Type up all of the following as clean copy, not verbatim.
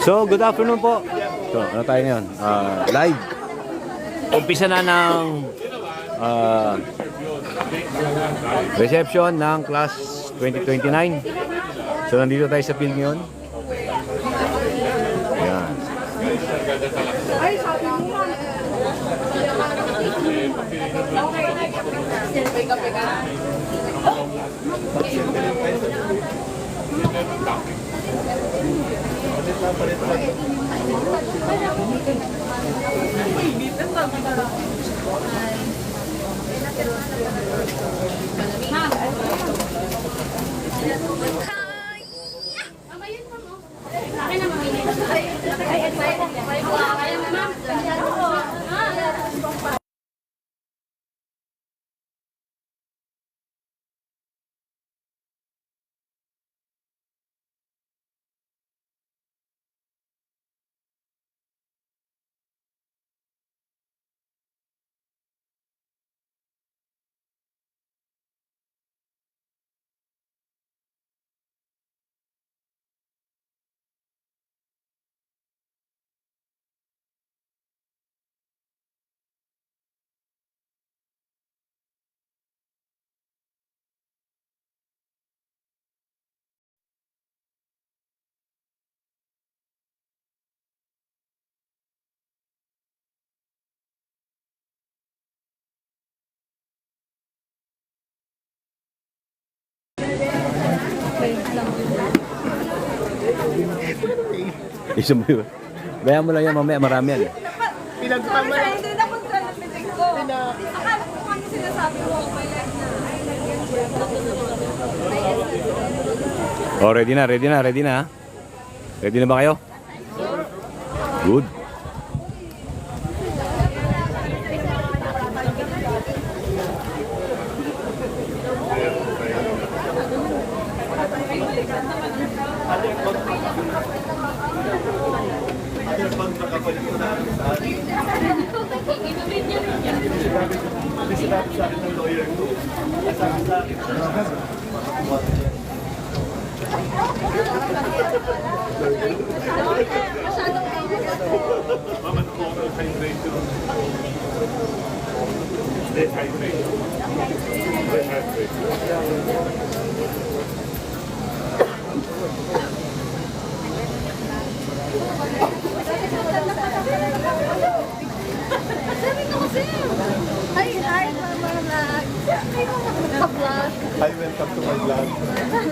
So, good afternoon po. So, ano tayo ngayon? Live. Umpisa na ng reception ng class 2029. So, nandito tayo sa field ngayon. Ayan. Ay, sabi mo nga. Isa mo yun. Bayan mo lang yan, mamaya marami yan. Pinagkamala. Hindi na punta ng meeting ko. Akala ko ano sinasabi mo. May live na. Oh, ready na. Ready na ba kayo? Good.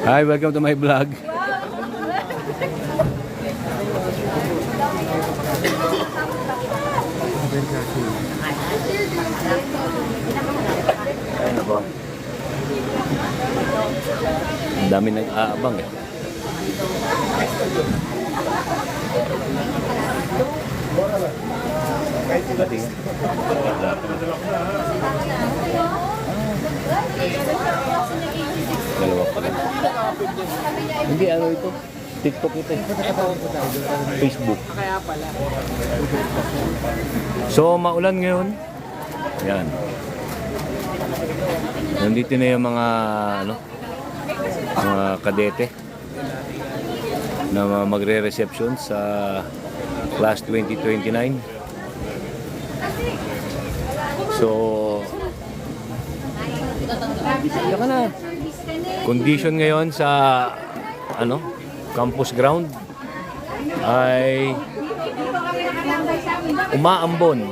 Hi, welcome to my vlog. Ano po? Ang dami nag-aabang eh. Dalawa pa lang. Hindi, ano ito? TikTok ito eh. Facebook. Kaya pala. So, maulan ngayon. Yan. Nandito na yung mga mga kadete na magre-reception sa class 2029. So, yan ka na. Condition ngayon sa campus ground ay umaambon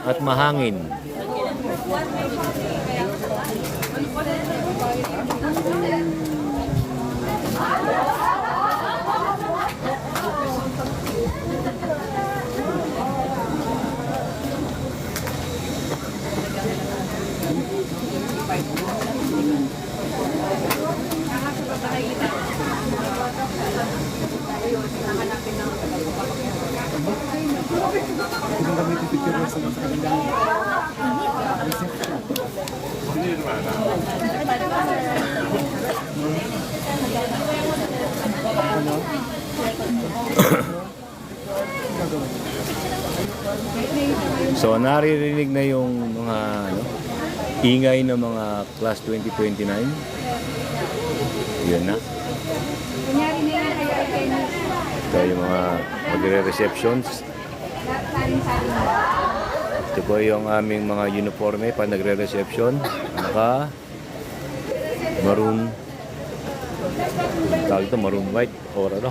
at mahangin. So naririnig na yung mga ingay ng mga class 2029. Yun na. Kunyari na yan ay Ito yung mga magre-receptions. Ito po yung aming mga uniforme pag nagre-reception. Naka maroon. Tawag ito, maroon white or ano.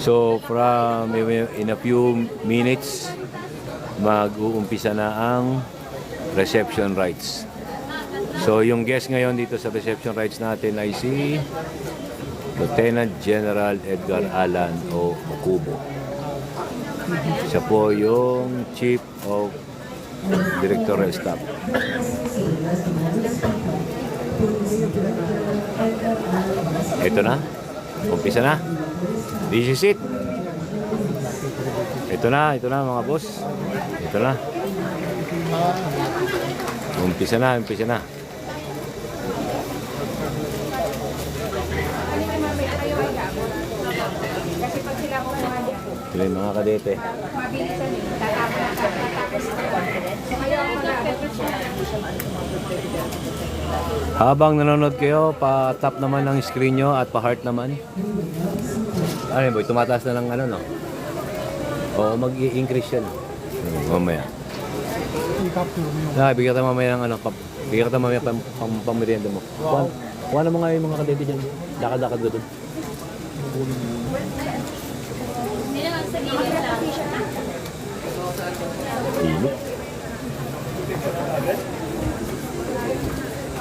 So from in a few minutes mag-uumpisa na ang reception rites. So yung guest ngayon dito sa reception rites natin ay si Lieutenant General Edgar Alan O. Okubo. Siya po yung Chief of Directorial Staff. Ito na. Umpisa na. This is it. Ito na mga boss. Ito na. Umpisa na. Ito yung mga kadete. Habang nanonood kayo, pa-tap naman ng screen nyo at pa-heart naman. Ano yun boy, tumataas na ng ano no? Oo, mag-i-increase yan. Mamaya. Bigyan ka mamaya ng ano, bigyan ka mamaya pang-merienda mo. Kuha naman nga yung mga kadete dyan. Lakad-lakad ko dun.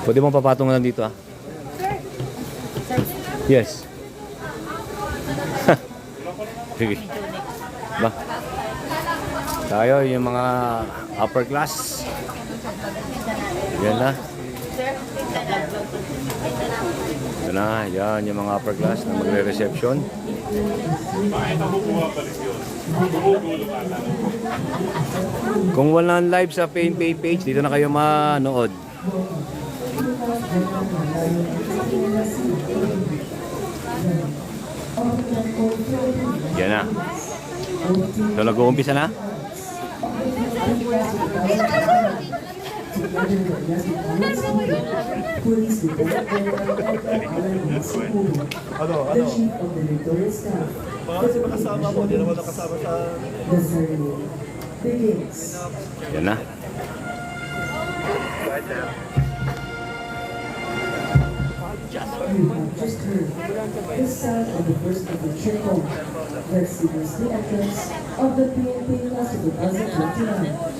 Pwede mong papatong lang dito Yes. Sige. Ba? Tayo yung mga upper class. Yan na. Yan na. Yan yung mga upper class na magre-reception. Kung walang live sa PNP page, dito na kayo manood. Yan na. So nag-uumpisa na? Ano? Baka kasi makasama mo, hindi naman nakasama sa... Yan na. Just heard the sound of the first of the trickle that signals the entrance of the PNP class of 2029.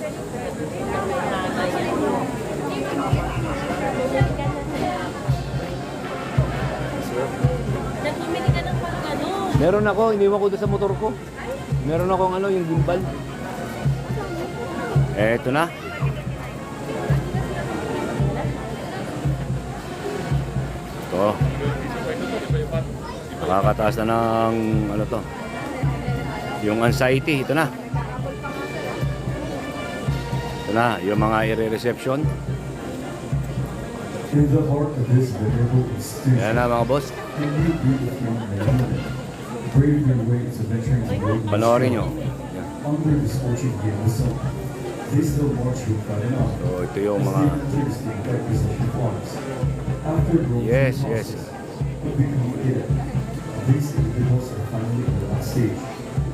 Meron ako, iniwan ko doon sa motor ko. Meron akong ano, yung gimbal. Eto na. Ito. Nakakataas na ng ano to. Yung anxiety, ito na. Ito na, yung mga i-reception. In the heart of this venerable institution, Yan na mga boss. can you be with young men brave their way to venturing the road Panoorin nyo. under the scorching heat of the sun. They still march with God enough. So ito yung As mga... they continuously represent forms. After growing Yes, to yes. process, to become hidden, these individuals are finally on the last stage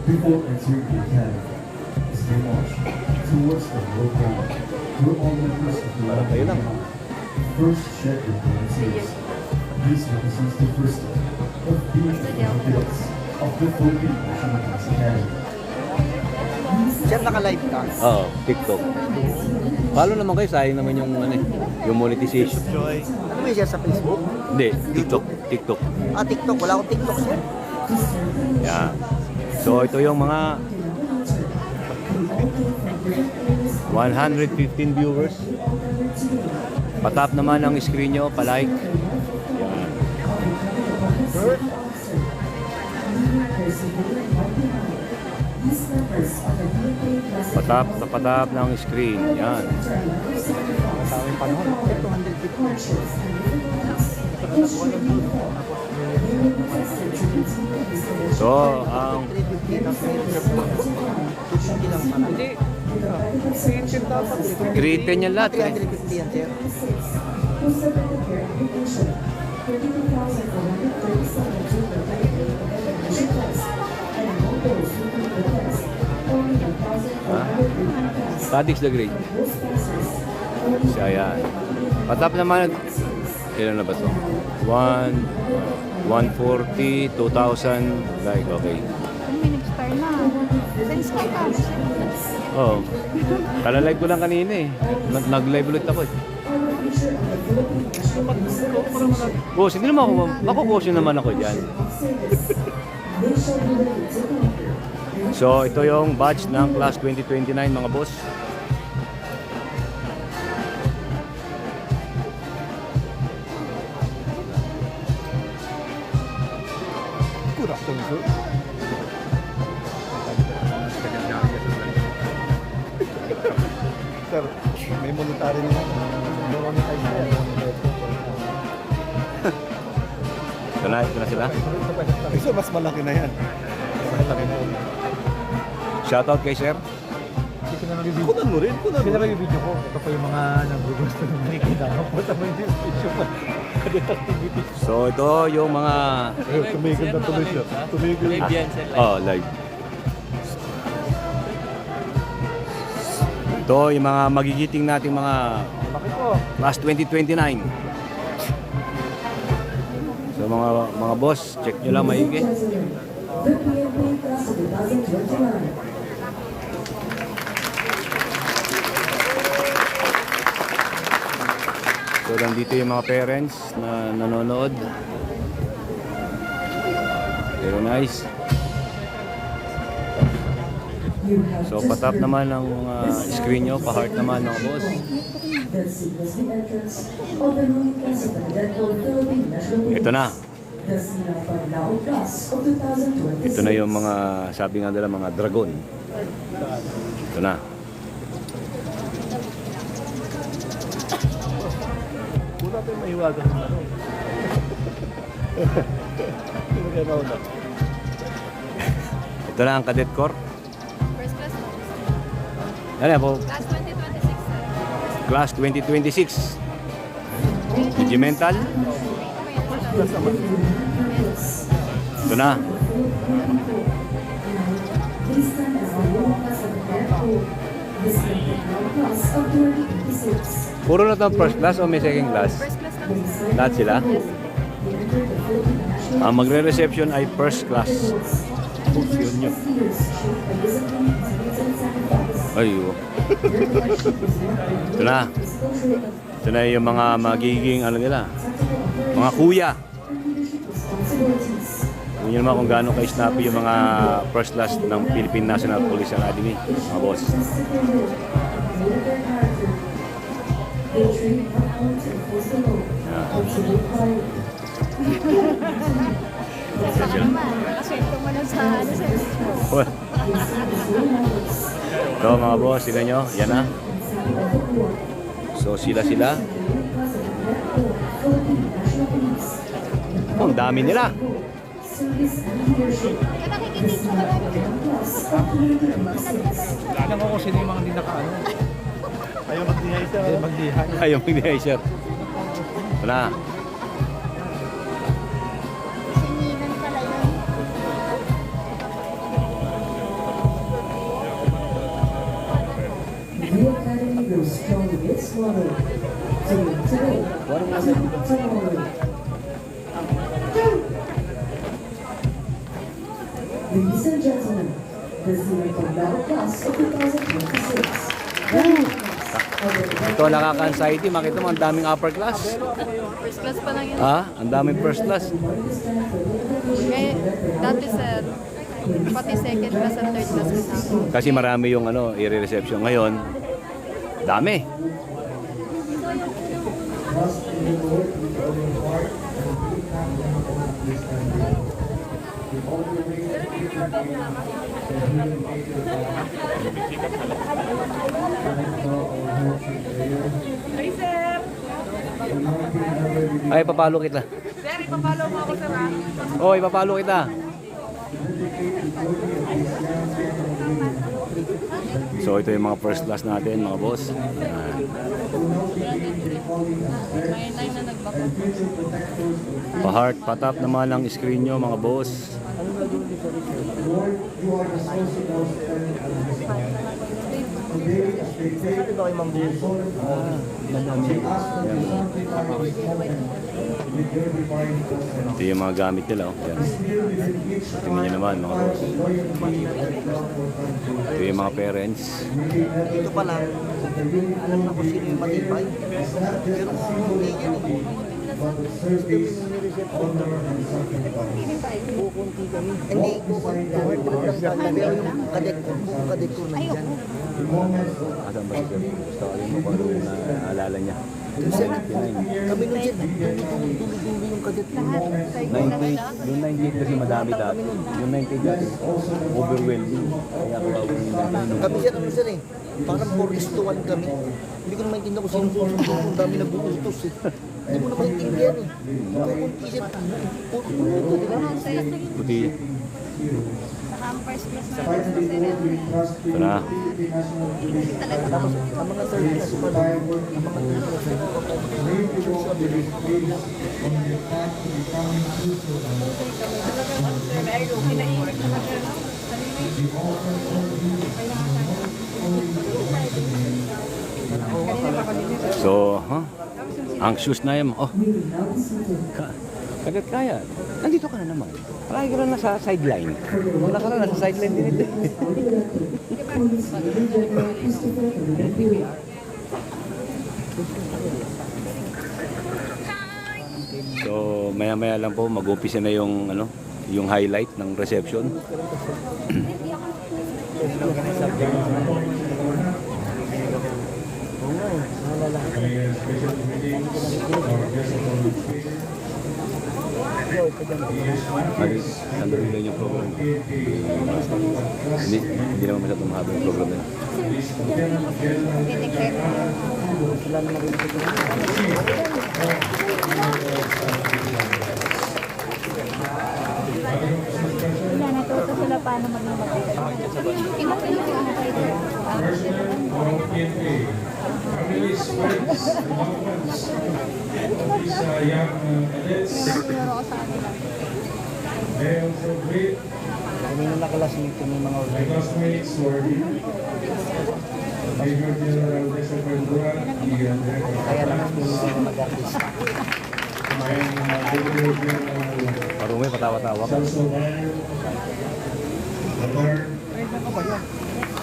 before entering the academy. As they march towards the low ground, where all members of the Parang kayo lang. first shed their golden tears. This represents the first step of being the confidence of the Philippine National Dance Academy. Sir, naka-live ka? Oo, TikTok. Follow naman kayo, sayang naman yung ano yung monetization. Joy. Ano may share sa Facebook? Hindi, TikTok. TikTok. Ah, TikTok. Wala akong TikTok, sir. Yan. So ito yung mga 115 viewers. Patap naman ang screen nyo, palike. Yan. Patap ng screen. Yan. Maraming panahon. 250. So, ang... 350 lang pala. 250 lang pala. Hindi. dapat eh. Grade 10 yan lahat eh. 350 yan, sir. who submitted their application. 32,437 children participated in the admission test, and among those who took the test, only 1,481 passed. Statics the grade. Those passes, only Siya yan. Patap naman, ilan na ba to? 140, 2,000, like, okay. Ang minag-star na. Since ka pa. Oo. Kala-live ko lang kanina eh. Nag-live ulit ako eh. Boss, hindi naman ako, makukusyon naman ako dyan. So, ito yung batch ng class 2029 mga boss. Good afternoon, sir. Sir, may monetary na yan. Monetize na yan. Ito na sila. Sir, mas malaki na yan. Mas malaki na yan. Shoutout kay sir. Kunan mo rin, kunan mo rin. yung video ko. Ito pa yung mga naggugusto ng nakikita ko. Punta mo yung video pa. So, ito yung mga... Tumigil na tuloy siya. Tumigil. Oh, live. Ito yung mga magigiting nating mga class 2029. So mga boss, check nyo lang maigi. The PNP class of 2029. So nandito yung mga parents na nanonood. Very nice. So patap naman ang mga screen nyo, pa-heart naman mga boss. Then sequence the entrance of the ruling class of the Deadpool Philippine National League. Ito na. The Sina Panlao class of 2026. Ito na yung mga, sabi nga nila, mga dragon. Ito na. Wala tayong mahiwagan ng ano. Hindi kayo mauna. Ito na ang cadet corps. First class mo. Ano po? Class 2026, sir. Class 2026. Regimental. Ito na. This time as the ruling class of the Deadpool. This Panlao class of 2026. Puro na itong first class o may second class? First class lang. Lahat sila? They entered the Philippine National Ang magre-reception ay first class. The first Yun yun. years shaped by discipline, integrity, and sacrifice. Ay, oh. Ito na. Ito na yung mga magiging ano nila. Mga kuya. Tingnan nyo naman kung gaano ka-snappy yung mga first class ng Philippine National Police Academy. Mga boss. They train one hour to enforce the law. Observe quietly. Ito sila. Nakaswento mo na sa ano sa Oh. Ito mga boss, tingnan nyo. Yan na. So sila. Oh, ang dami nila. Service and leadership. Tignan ko kung sino yung mga hindi nakaano. Ayaw mag-dihay siya. Hindi magdihan. Ayaw mag-dihay siya. Ito na. Sinilan pala yun. The Academy grows strong with its motto. Today, tomorrow. Ladies and gentlemen, the Senior Panlao class of 2026. Ito nakaka-anxiety. Makita mo, ang daming upper class. First class pa lang yun. Ha? Ang daming first class. Eh, dati sir, pati second class at third class kasama. Kasi marami yung ano, i-reception. Ngayon, dami. Ay, papalo kita. Sir, ipapalo mo ako sir ha. Oh, ipapalo kita. So ito yung mga first class natin mga boss. Yan. May time na nagbako. Pa-heart, pa-top naman ang screen nyo mga boss. Lord, you are the source of our strength and wisdom. Today, as they take Ito kay Ma'am their soul home, we ask that you sanctify this moment with your divine presence. Ito yung mga gamit nila. Oh. Yan. Still within each Tingnan nyo naman mga boss. loyalty and love for country. Ito yung mga parents. Ito pa lang, alam na kung sino yung matibay. It's not just a symbol of duty, but of service, honor, and sacrifice. Kukunti kami. Hindi, kukunti kami. Pero yung kadet ko nandyan. The moments of Asan ba siya? Gusto ko rin mo kung ano yung naalala niya. Kami nun siya, dulo-dulo yung kadet ko. 98, yung 98 kasi madami dati. Yung 98 dati, overwhelming. Kaya kawawa yung dati. Kami siya ano sir eh. Parang 4:1 kami. Hindi ko na maintindihan kung sino susunod. Ang dami nagbukustos eh. Hindi mo na maintindihan eh. Kukunti siya. Puro di ba? Puti. Saka ang first class na finally, Lord, we trust Ito you. na. The national police Tapos ang mga third class pa lang. Ang mga third class may you walk with his grace on your path to becoming truthful and the offer of you. So, anxious na yan. Oh, kagat kaya. Nandito ka na naman. Palagi ka na nasa sideline. Wala ka na nasa sideline din ito. So, maya-maya lang po mag-umpisa na yung ano, yung highlight ng reception. Sandali lang yung program. Hindi naman masyadong mahaba yung program na. Wala, natuto sila paano mag-mamatay. Iba sila yung Family friends, loved ones of these young cadets. They also greet Kami nung nakalasing ito ng mga my classmates who are here. Major General Christopher Duran, the Director of kaya naman yung mga mag-artist. and Brigadier General Parang may patawa-tawa ka. Celso Varner, the third.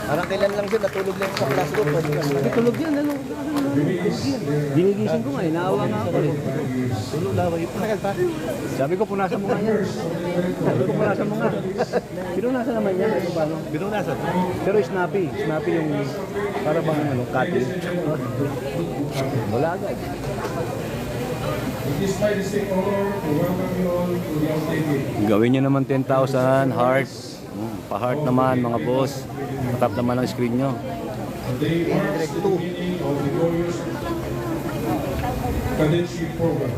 Parang kailan lang siya natulog lang sa classroom. Natulog yan, ano? Ginigising ko nga, naawa nga ako eh. Tulog laway. Sabi ko, punasan mo nga yan. Sabi ko, punasan mo nga. Pinunasan naman yan. Ano ba? Pinunasan? Pero snappy. Snappy yung para bang ano, cutting. Wala agad. It is my distinct honor to welcome you all to the outing. Gawin nyo naman 10,000 hearts. Pa-heart naman mga boss. Patap naman ang screen nyo. Today marks the beginning of the glorious cadetship program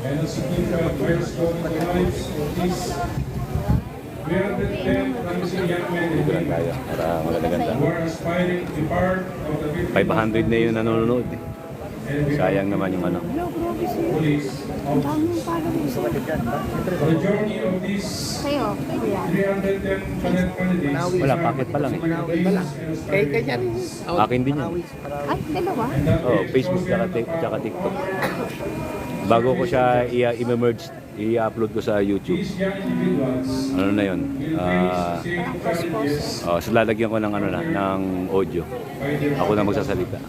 and a significant milestone in the lives of these 310 promising young men and Kulang women tayo para maganda-ganda. who are aspiring to be part of the 500 na yun nanonood. Sayang naman yung ano. police of the journey of these Sa'yo, 310 cadet candidates. Wala, packet pa lang eh. Akin din yan. ay, dalawa. Oh, Facebook tsaka TikTok. Bago ko siya i-merge, i-upload ko sa YouTube. These young individuals Ano na yun? So lalagyan ko ng ano na, ng audio. Ako na magsasalita.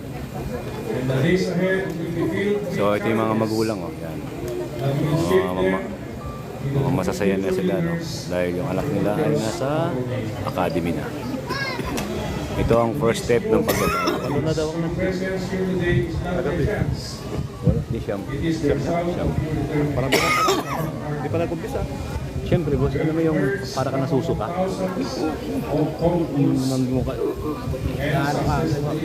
and the days ahead will be filled with So ito yung mga magulang oh, yan. that will shape them Mga masasaya na sila no dahil yung anak nila ay nasa academy na. Ito ang first step ng pagbabago. Ano na daw ang presence here today is not by chance. Wala, di siyam. It is the result of your determination. Hindi pa nag-umpisa. Siyempre boss, ano mo yung para ka nasusuka? Thousands of concludes Mukha. and successful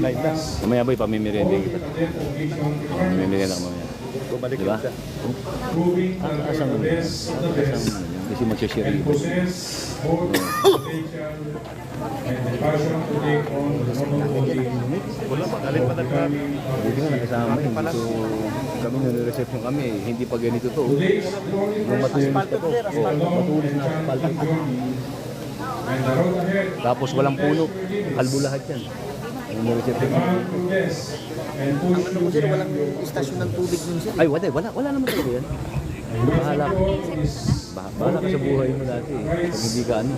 Mamaya boy, pamimirienda kita. cadet vocation Pamimirienda ko mamaya. Bumalik Diba? siya. proving that they Asang are the best of the best. kasi magsishare And yun. possess both the potential and the passion to take on the noble Wala pa, alin pa nagkakaroon. Hindi nga nakasama eh. So, kami nare-reception kami eh. Hindi pa ganito to. Today's drawing Yung matulis pa to. Matulis na asphalt. and the road ahead. Tapos walang puno. Kalbo lahat yan. Yung nare-reception. Demand progress and push Ano to ko sir, the walang istasyon ng tubig nun sir. Ay, wala naman talaga yan. Bahala ka. Bahala ka sa buhay mo dati eh. Pag hindi ka ano.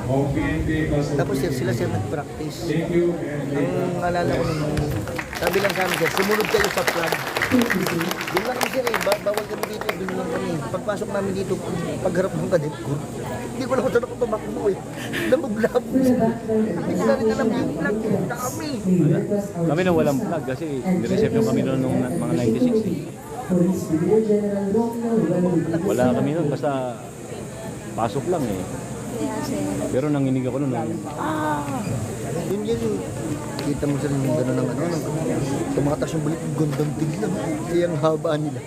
of PNP plus Tapos sir, sila sir nag-practice. Thank you and Ang alala ko nung sabi lang sa amin sir, sumunod kayo sa flag. Doon lang kami sir eh, bawal kami dito, doon lang kami. Pagpasok namin dito, pagharap ng kadet ko, hindi ko lang kung saan ako tumakbo eh. Namublabo sila. Hindi ko na rin alam yung flag, dami. Kami nang walang vlog kasi nireception kami noon nung mga 96 eh. Police Brigadier General Romeo Rivera. Wala kami noon, basta pasok lang eh. Pero nanginig ako noon. Yun yung kita mo sir yung gano'n ng ano, tumatas yung balik, gandang tignan. Kaya ang haba nila.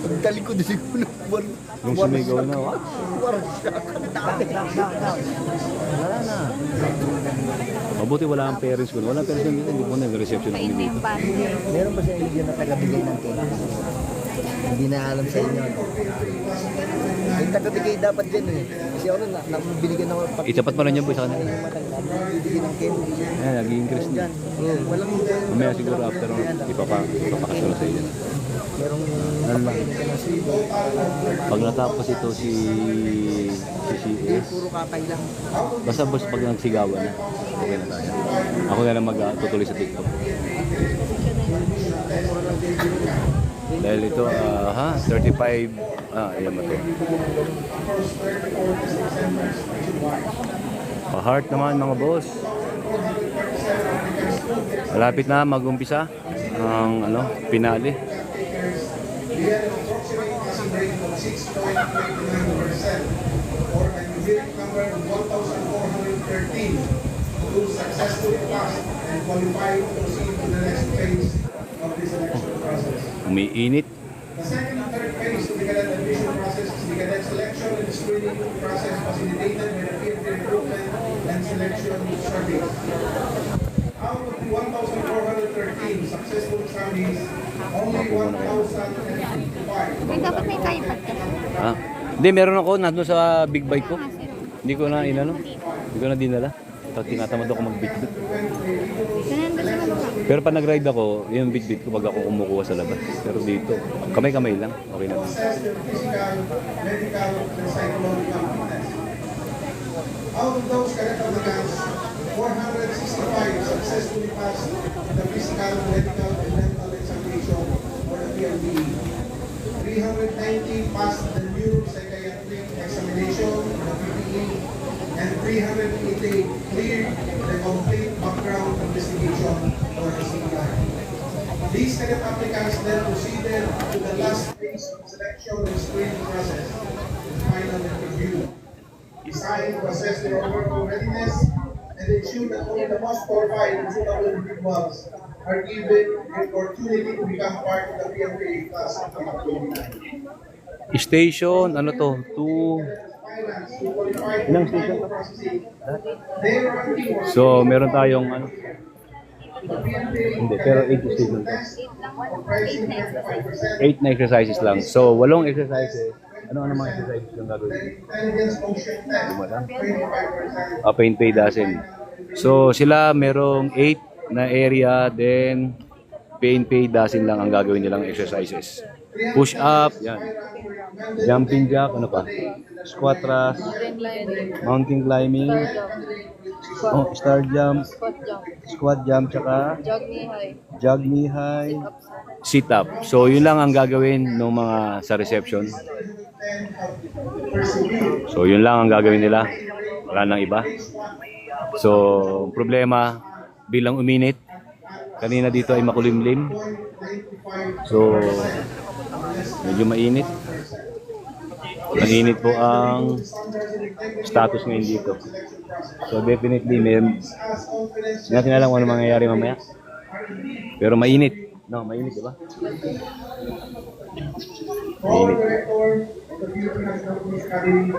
Pagtalikod na siguro, Yung sumigaw na, what? Warsak, ang dami. Wala na. Mabuti wala ang parents ko. Wala parents ko dito, hindi po nag-reception kami dito. Meron ba sa inyo dyan na tagabigay ng tela? Hindi na alam sa inyo. Yung tagabigay dapat dyan eh. Kasi ako nun, nakabiligan ako. Itapat mo rin yan boy sa kanila. Bibigyan ng candy. Ayan, nag-i-increase na. Walang Mamaya siguro after ipapakasal sa inyo. merong Pag natapos ito si CS, puro kakay lang. basta boss pag nagsigawan na, okay na tayo. Ako na lang magtutuloy sa TikTok. Dahil ito, 35, ayan mo ito. Pa-heart naman mga boss. Malapit na mag-umpisa ang pinali. We had an approximate passing rate of 6.29% or a numeric number of 1,413 who successfully passed and qualified to proceed to the next phase of this election process. Umiinit. The second and third phase of the cadet admission process is the cadet selection and screening process facilitated by the PNP recruitment and selection surveys. Out of the 1,413 successful examinees, only 1,055. May dapat may tayo podcast. Hindi, meron ako nandun sa big bike ko. Hindi ko na inano. Hindi ko na dinala. Tinatamad ako mag-bitbit. Ganun ba naman ba? Pero pag nag-ride ako, yung bitbit ko pag ako kumukuha sa labas. Pero dito, kamay-kamay lang. Okay na. Assess their physical, medical, and psychological fitness. Out of those cadet applicants, 465 successfully passed the physical, medical, and mental examination for the PLDE. 390 passed the neuropsychiatric examination, the PPE, and 388 cleared the complete background investigation or the CBI. These cadet applicants then proceeded to the last phase of selection and screening process, final interview, designed to assess their overall readiness and ensure that only the most qualified and suitable individuals are given the opportunity to become part of the PMPA class of 2029. Station, ano to? Finance to qualify for Ilang final station? processing. Their ranking was So, meron tayong the PMPA Hindi, pero 8 station to. test comprising 95%. 8 na exercises lang. So, 8 exercises. Ano mga exercises yung The gagawin? intelligence quotient test, 25%. Paint pay dozen. So, sila merong 8 na area, then paint pay dozen lang ang gagawin nilang exercises. Push up, yan. Jumping jack, ano pa? Squat thrust, mountain climbing, star jump, squat jump, tsaka jog knee high, sit up. So, yun lang ang gagawin ng mga sa reception. So, yun lang ang gagawin nila. Wala nang iba. So, problema, bilang uminit, kanina dito ay makulimlim. So, medyo mainit. Mainit po ang status ngayon dito. So, definitely, natin alam kung ano mangyayari mamaya. Pero mainit. No, mainit, di ba? Former Director of the Philippine National Police Academy,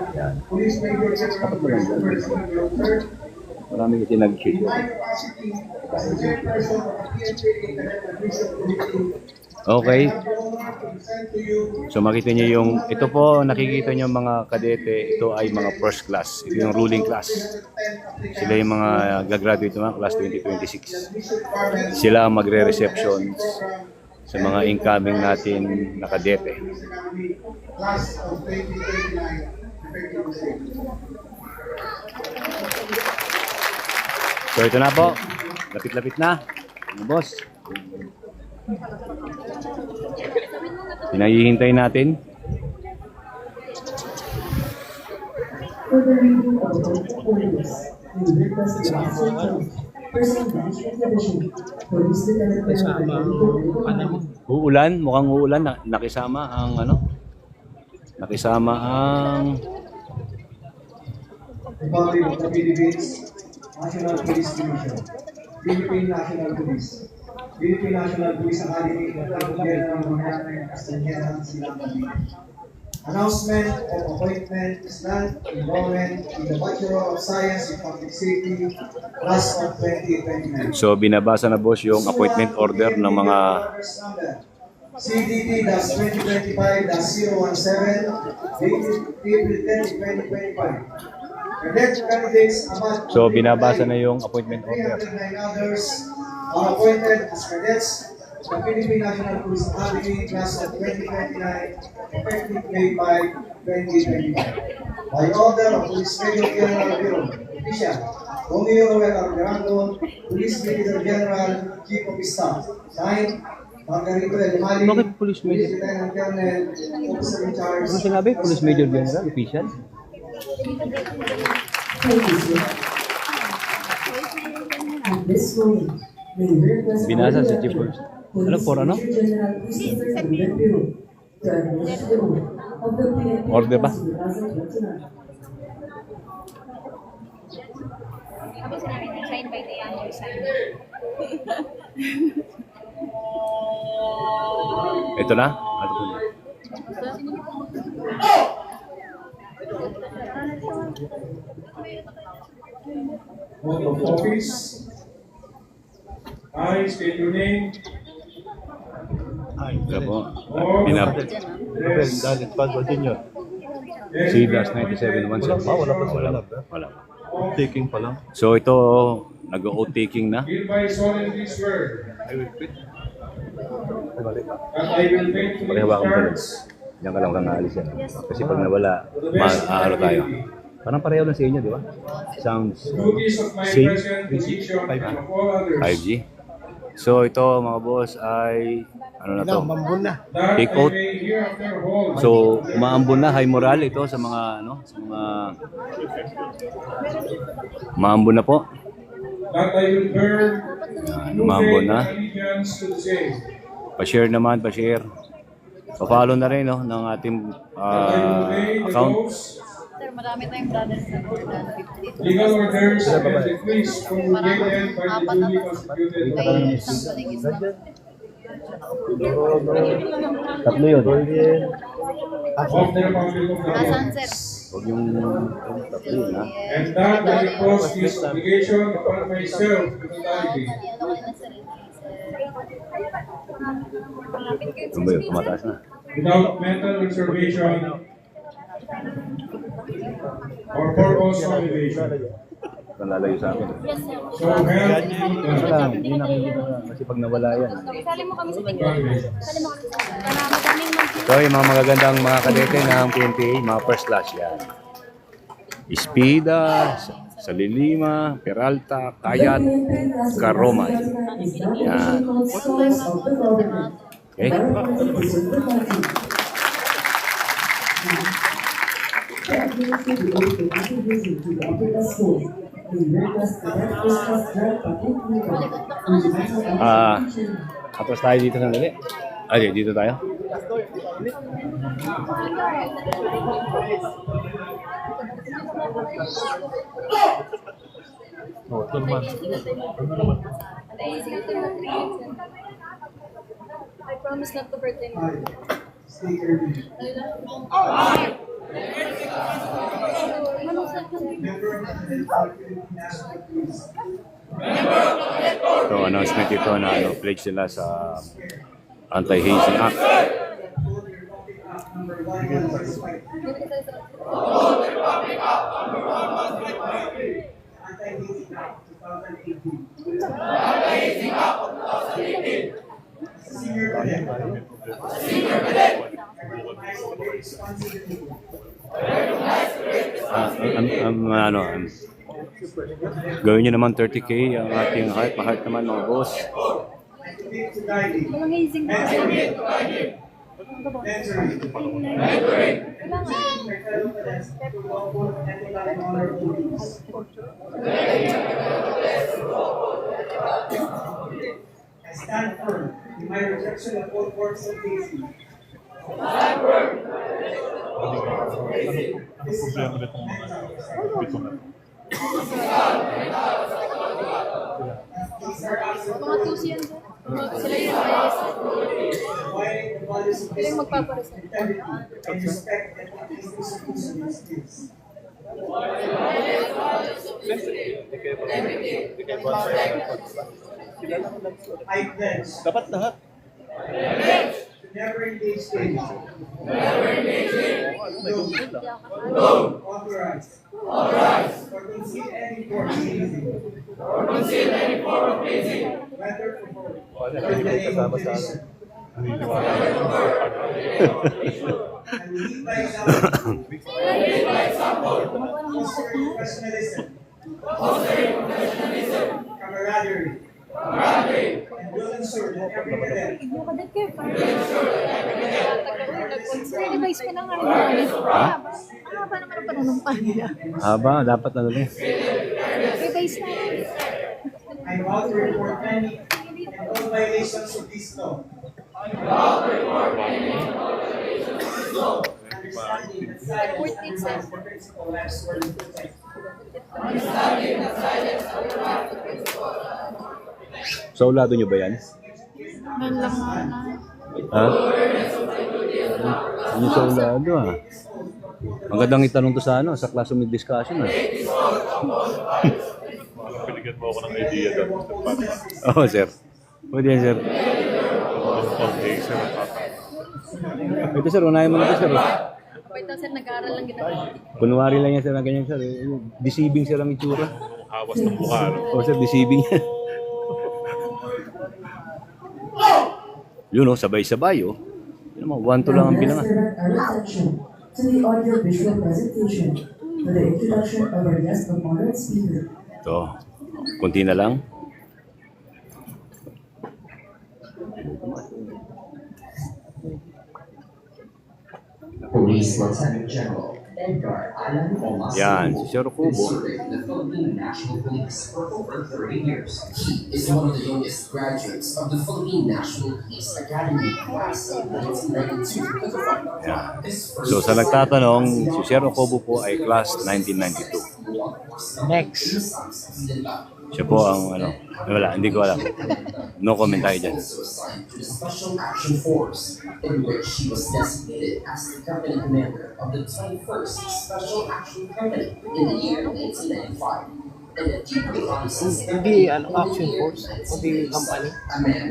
Police Major General Christopher Sr. Marami kasi In nag-shoot. my capacity as the chairperson of the PNP Cadet Admission Committee, Okay. I have the honor to present to you So makita niyo yung, ito po, nakikita niyo mga kadete, ito ay mga first class. Ito yung ruling class. 10 Sila yung mga gagraduate ng class 2026. admission requirements Sila ang magre-reception program sa mga incoming natin na kadete. Police Academy class of 2029 effective date. So ito na po, lapit-lapit na, mga boss. Pinahihintay natin. For the reading of the orders, we request the officer of Person Management Division, Police Lieutenant Colonel Uulan, mukhang uulan, nakisama ang ano? Nakisama ang Republic of the Philippines, National Police Division, Philippine National Police, Philippine National Police Academy, General Management Castellana, Silang Cavite. Announcement of appointment is done, enrollment in the Bachelor of Science in Public Safety, class of 2029. So binabasa na boss yung appointment order ng mga CDT-2025-017, dated April 10, 2025. Cadet candidates among So binabasa na yung appointment order. 309 others are appointed as cadets of the Philippine National Police Academy class of 2029, effective May 5, 2025. By order of Police Major General Bureau, Official, Romeo Roel Argerando, Police Brigadier General, Chief of Staff, signed, Margarito El Mali, Bakit Police Major? Lieutenant Colonel, Officer in Charge. Ano sinabi? Police Major General, official? Thank you, sir. At this moment, we request Binasa sa Chief of- Ano, for ano? Major General Christopher Sandero to administer the oath of the PNP Order ba? Class 2029. Sabi sa namin, sign by the sign. Ito na? Ano po? Oath of office. I state your name. Ito po. Or Well, dahil pag-continue. C-9717. Wala pa sila lab. Wala. Taking pa lang. So ito, nag-oath taking na. hereby solemnly swear I will quit. Ay, mali. that I will faithfully Pakihawakan mo discharge Diyan ka lang kang aalis yan. Kasi pag nawala, maaaro tayo. Parang pareho lang sa inyo, di ba? Sounds the duties of my Same. present position and of all others. 5G. So ito mga boss ay ano na to? Mambun na. That Take I oath. may hereafter hold So umaambon na, high moral ito sa mga ano, sa mga umaambon na po. that I will bear true Umambon faith na. and allegiance to the same. Pa-share naman, pa-share. Pa-follow na rin no, ng ating That I will obey the account. laws, Sir, marami tayong brothers na more than 50. legal orders, and decrees promulgated by the duly constituted May authorities. isang galing isang. Tatlo yun. Of the Republic of the Nasaan, Philippines. sir? Huwag yung tatlo yun ha. And that I impose this obligation upon myself in totality. Ano ba yun? Tumataas na. Without mental reservation or purpose of evasion. Kung lalayo sa akin. So help me Kasi God. lang, hindi nakikita na. Kasi pag nawala yan. Sali mo kami sa tingin. Congratulations. Sali mo kami sa tingin. Madaming mag- So yung mga magagandang mga kadete ng PNPA, mga first class yan. Ispida, Salilima, Peralta, Kayat, Karomay. Yan. Okay? Tapos tayo dito sandali. Ay, dito tayo. Oh, ito naman. I promise not to hurt anyone. Stay early. Member of the Philippine National Police. So, announcement ito na pledge nila sa Anti-Hazing Act. Number 1165. Anti-Hazing Act 2018. Senior cadet. Recognize the responsibility. Gawin nyo naman 30K ang ating heart naman mga boss. Commit to guiding. Amazing. Mentoring. My fellow cadets to lawful and life honor duties. I stand firm in my rejection of all forms of hazing. These are Mga tusi yan, sir. Sila yung why the values of sila yung magpaparesan. integrity and respect that these institutions is. I pledge Dapat lahat. to never engage in authorize or conceal any form of hazing whether for the name of tradition and lead by example fostering professionalism camaraderie and will ensure that every cadet Yung kadet kayo. Revise ka na nga rin mga kadet. Ang haba naman ang panunumpa nila. Haba, dapat na rin. Revise na rin. I vow to report any and all violations of this law. Understanding that silence undermines the principle of word and protect. Saulado nyo ba yan? Ngayon lang na. Ha? Yung saulado ah. Magandang itanong to sa sa classroom discussion ah. Pinigyan mo ako ng idea doon, Mr. Pat. Oo, sir. Pwede yan, sir. Okay, sir. Ito, sir. Unahin mo na ito, sir. Wait lang, sir. Nag-aaral lang kita. Kunwari lang yan, sir, na ganyan, sir. Deceiving, sir, ang itsura. Hawas ng mukha, no? Oo, sir. Deceiving yan. Yun, oh. Sabay-sabay, oh. Yun naman, 1 to lang ang bilangan. Direct our attention to the audio-visual presentation with the introduction of our guest of honor speaker. Ito. Kunti na lang. Police Lieutenant General Edgar Alan Omas Yan, si Sir Kubo. serving the Philippine National Police for over 30 years. He is one of the youngest graduates of the Philippine National Police Academy class of 1992. Yan. So sa nagtatanong, si Sir Kubo po ay class 1992. Next. Siya po ang wala, hindi ko alam. No comment tayo dyan. Also assigned to the Special Action Force, in which she was designated as the company commander of the 21st Special Action Company in the year 1995. And a deeply honest Hindi, action force, kundi company.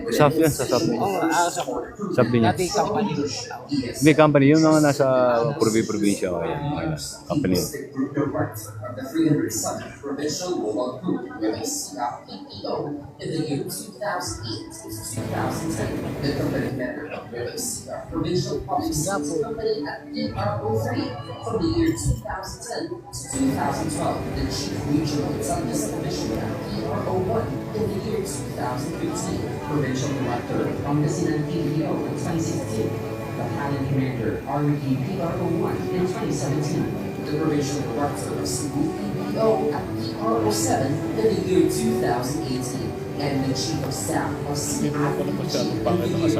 SAF yan, sa SAF niya. Sa SAF din yan. dati company. Hindi, company. Yung mga nasa probinsya. Ayan, company. Group director of the 307th Provincial Mobile Group with a CFPEO in the year 2008 to 2010. The company member of the Provincial Public Service Company at PRO3 from the year 2010 to 2012. The chief regional intelligence division at PRO1 in the year 2015. Provincial director of Pangasinan PDO in 2016. Battalion Commander RED PRO1 in 2017, the Provincial Director of Cebu PBO at PRO7 in the year 2018, and the Chief of Staff of CIPG in the year 2019. He is a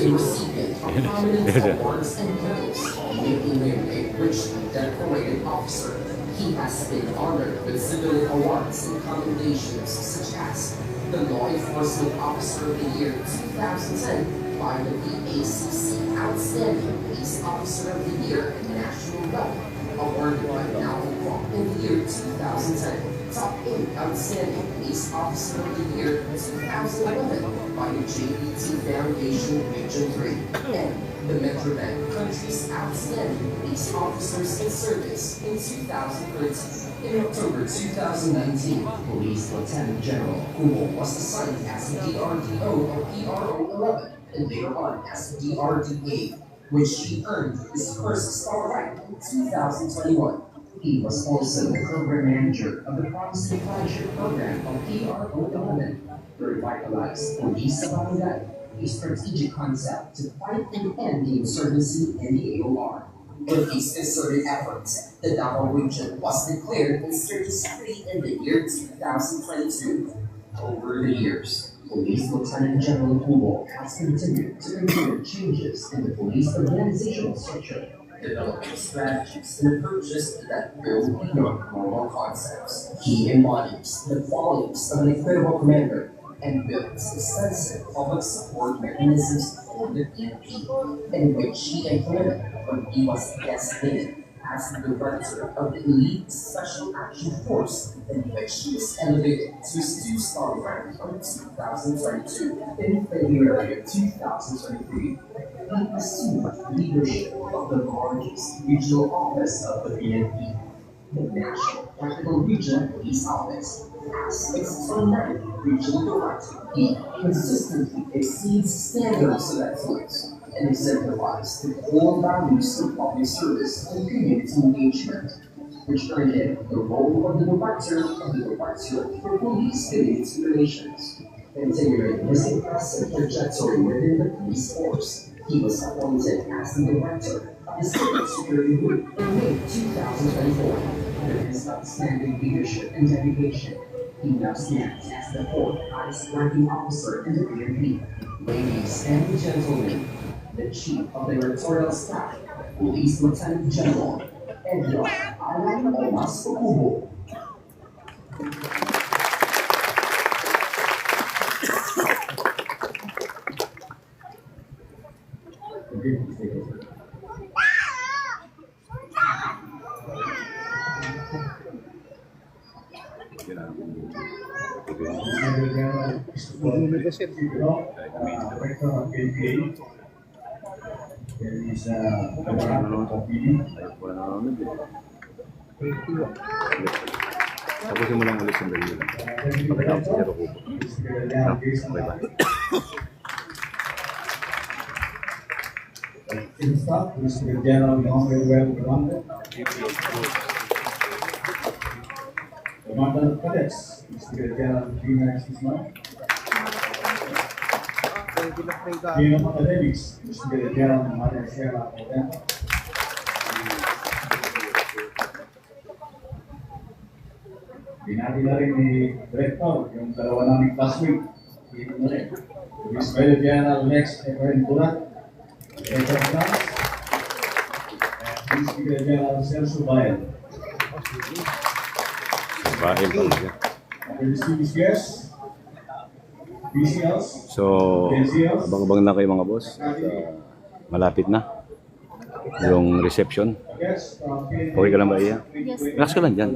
recipient of prominent awards and medals, making him a richly decorated officer. He has been honored with civilian awards and commendations such as the Law Enforcement Officer of the Year 2010 by the BACC Outstanding Police Officer of the Year at the national level, awarded by Alvin Kwok in the year 2010. Top 8 Outstanding Police Officer of the Year 2011 by the JBT Foundation Region 3, and the Metrobank Country's Outstanding Police Officers in Service in 2013. In October 2019, Police Lieutenant General Kumo was assigned as the DRDO of PRO 11 and later on as the DRD8, which he earned his first star rank in 2021. He was also the program manager of the Promising Flagship program of PRO 11, to revitalize Police Barangay, a strategic concept to fight and end the insurgency in the AOR. With these concerted efforts, the Davao region was declared insurgency-free in the year 2022. Over the years, Police Lieutenant General Kubo has continued to implement changes in the police organizational structure, developing strategies and approaches that build beyond normal concepts. He embodies the qualities of an incredible commander and builds extensive public support mechanisms for the PNP, in which he implemented when he was designated as the director of the Elite Special Action Force, in which he was elevated to his 2-star rank in 2022. In February of 2023, he assumed leadership of the largest regional office of the PNP, the National Capital Region Police Office. As its 29th regional director, he consistently exceeds standards of excellence and exemplifies the core values of public service and community engagement, which earned him the role of the Director for Police Community Relations. Continuing his impressive trajectory within the police force, he was appointed as the Director of the Civil Security Group in May 2024. With his outstanding leadership and dedication, he now stands as the 4th highest ranking officer in the PNP. Ladies and gentlemen, the Chief of the Territorial Staff, Police Lieutenant General Edgar Alan Omas Okubo. Director of KPA. There is Governor of PD. Tapusin mo lang ulit yung dali. Pakita ko si Jero Kubo. Chief Staff, Mr. General Honorable Commander. Commander of Cadets, Mr. General Dina Sisman. Dean of Academics, Mr. General Maria Sierra Potenta. Binati na rin ni Director, yung dalawa naming classmate. Dito na rin. Mr. General Lex Efren Burat, Director of Class, and Mr. General Celso Bayan. Bail pa siya. Our distinguished guests, PCLs, So, abang-abang na kayo mga boss. At, malapit na yung reception. guests from PNP. Okay ka lang ba, Iya? Relax ka lang dyan.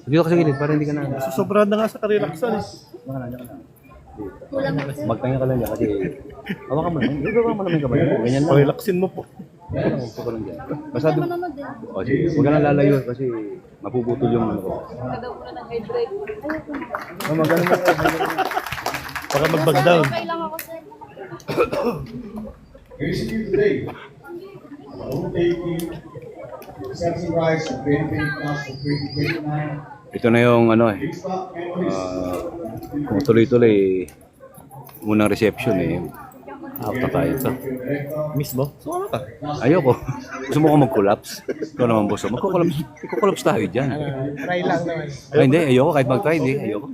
Dito ka sa gilid para hindi ka na... Sobrang na nga sa karelaksan eh. Diyan ka lang, diyan ka lang. Magtanga ka lang dyan kasi... Hawakan mo naman. Ibaba mo naman yung kamay mo. Ganyan lang. Relaxin mo po. Ganyan lang. Huwag ka lang dyan. Basta doon. O, sige. Huwag ka lang lalayo kasi mapuputol yung ano ko. Kadaw ko na ng hydrate. Magano mo. Baka mag-back down. Okay lang ako, sir. Basically today, taking exception rights of PNP class of 2029. Ito na yung ano eh. Big Stop memories. Kung tuloy-tuloy unang reception eh. Apa tayo ito. Miss mo? Sumama ka. Ayoko. Gusto mo ko mag-collapse? Ikaw naman boss. Mag-collapse tayo dyan. Try lang naman. Ay, hindi. Ayoko. Kahit mag-try, hindi. Ayoko.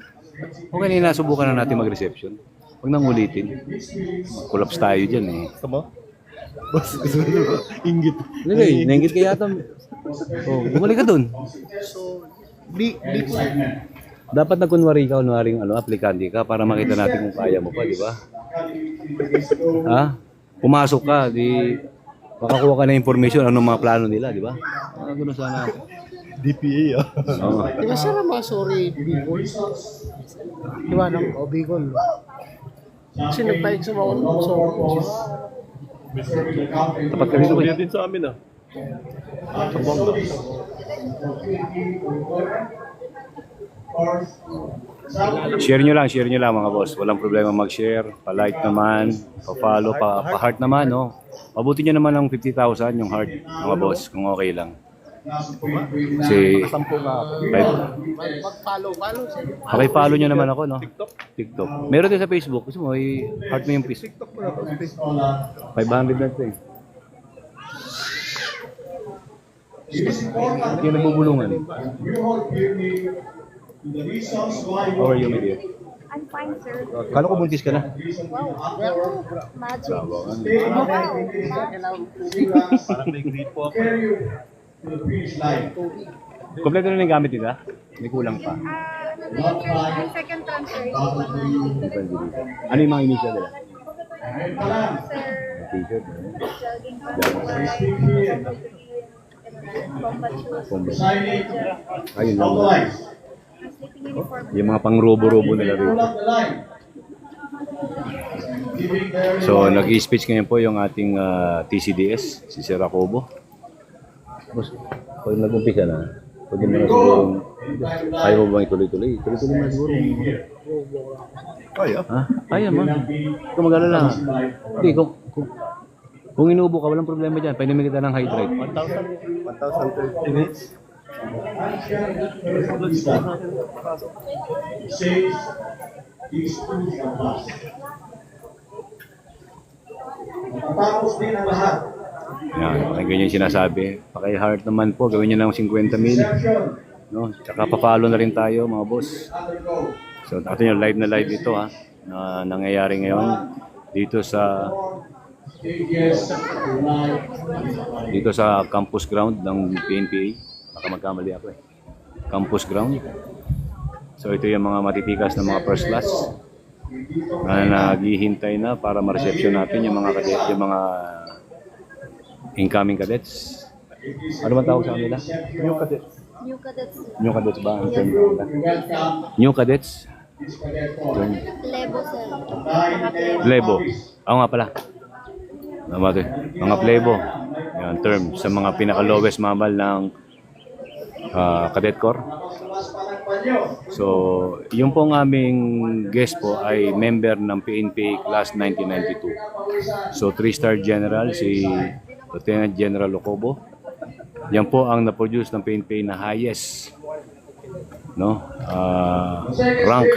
Kung kanina nasubukan na natin mag-reception. Huwag nang ulitin. Mag-collapse tayo dyan eh. Gusto mo? Boss, gusto mo? Inggit. Hindi, nainggit ka yata. Oh, bumalik ka dun. So, di ko. Dapat na kunwari ka, kunwaring aplikante ka para makita natin kung kaya mo pa, di ba? Ha? Pumasok ka, di makakuha ka na information anong mga plano nila, di ba? Gano'n sana. DPA ah. Oo. Di ba sir, mga sorry, Bicol? Di ba, no? O Bicol. Kasi nagpaig sa mga Tapat ka dito, Kaya din sa amin ah. share nyo lang mga boss. Walang problema mag-share, pa-like naman, pa-follow, pa-heart naman, no? Pabuti nyo naman ng 50,000 yung heart, mga boss, kung okay lang. Kasi, follow nyo naman ako, no? TikTok. Meron din sa Facebook. Gusto mo, heart mo yung Facebook. 500 na ito eh. Hindi yung nagbubulungan. How are you, my dear? I'm fine, sir. Kala ko buntis ka na. Wow. Magic. Parang may grade po ako. Kompleto na yung gamit nila? May kulang pa. Yung second transfer. Ano yung mga initial nila? Sir, T-shirt. jogging pants, combat shoes, Ayun lang. sleeping uniform. Yung mga pang-robo-robo nila rin. So, nag-i-speech ngayon po yung ating TCDS, si Sir Jacobo. Tapos, pag nag-umpisa na, pwede mo na siguro, ayaw mo bang ituloy-tuloy? Ituloy-tuloy mo na siguro. Kaya? Ha? Kaya mo. Kung mag-alala. Hindi, kung inuubo ka, walang problema dyan. Pwede mo kita ng hydrate. 1,030 minutes. Tapos din ang lahat. Yan, ganyan yung sinasabi. Paki-heart naman po, gawin nyo ng 50 mil. No? Tsaka pa-follow na rin tayo, mga boss. So, ito yung live na live ito, ha, na nangyayari ngayon dito sa campus ground ng PNPA. Baka magkamali ako eh. Campus ground. So, ito yung mga matitikas na mga first class na naghihintay na para ma-reception natin yung mga cadet, yung mga incoming cadets. Ano bang tawag sa kanila? New cadets. New cadets. New cadets ba? Ang term nila? New cadets? Lebo, sir. Plebo. Ako nga pala. Mga plebo. Yan, term. Sa mga pinaka-lowest mamal ng Cadet Corps. So, yung pong aming guest po ay member ng PNP Class 1992. So, 3-star general si Lieutenant General Jacobo. Yan po ang na-produce ng PNP na highest rank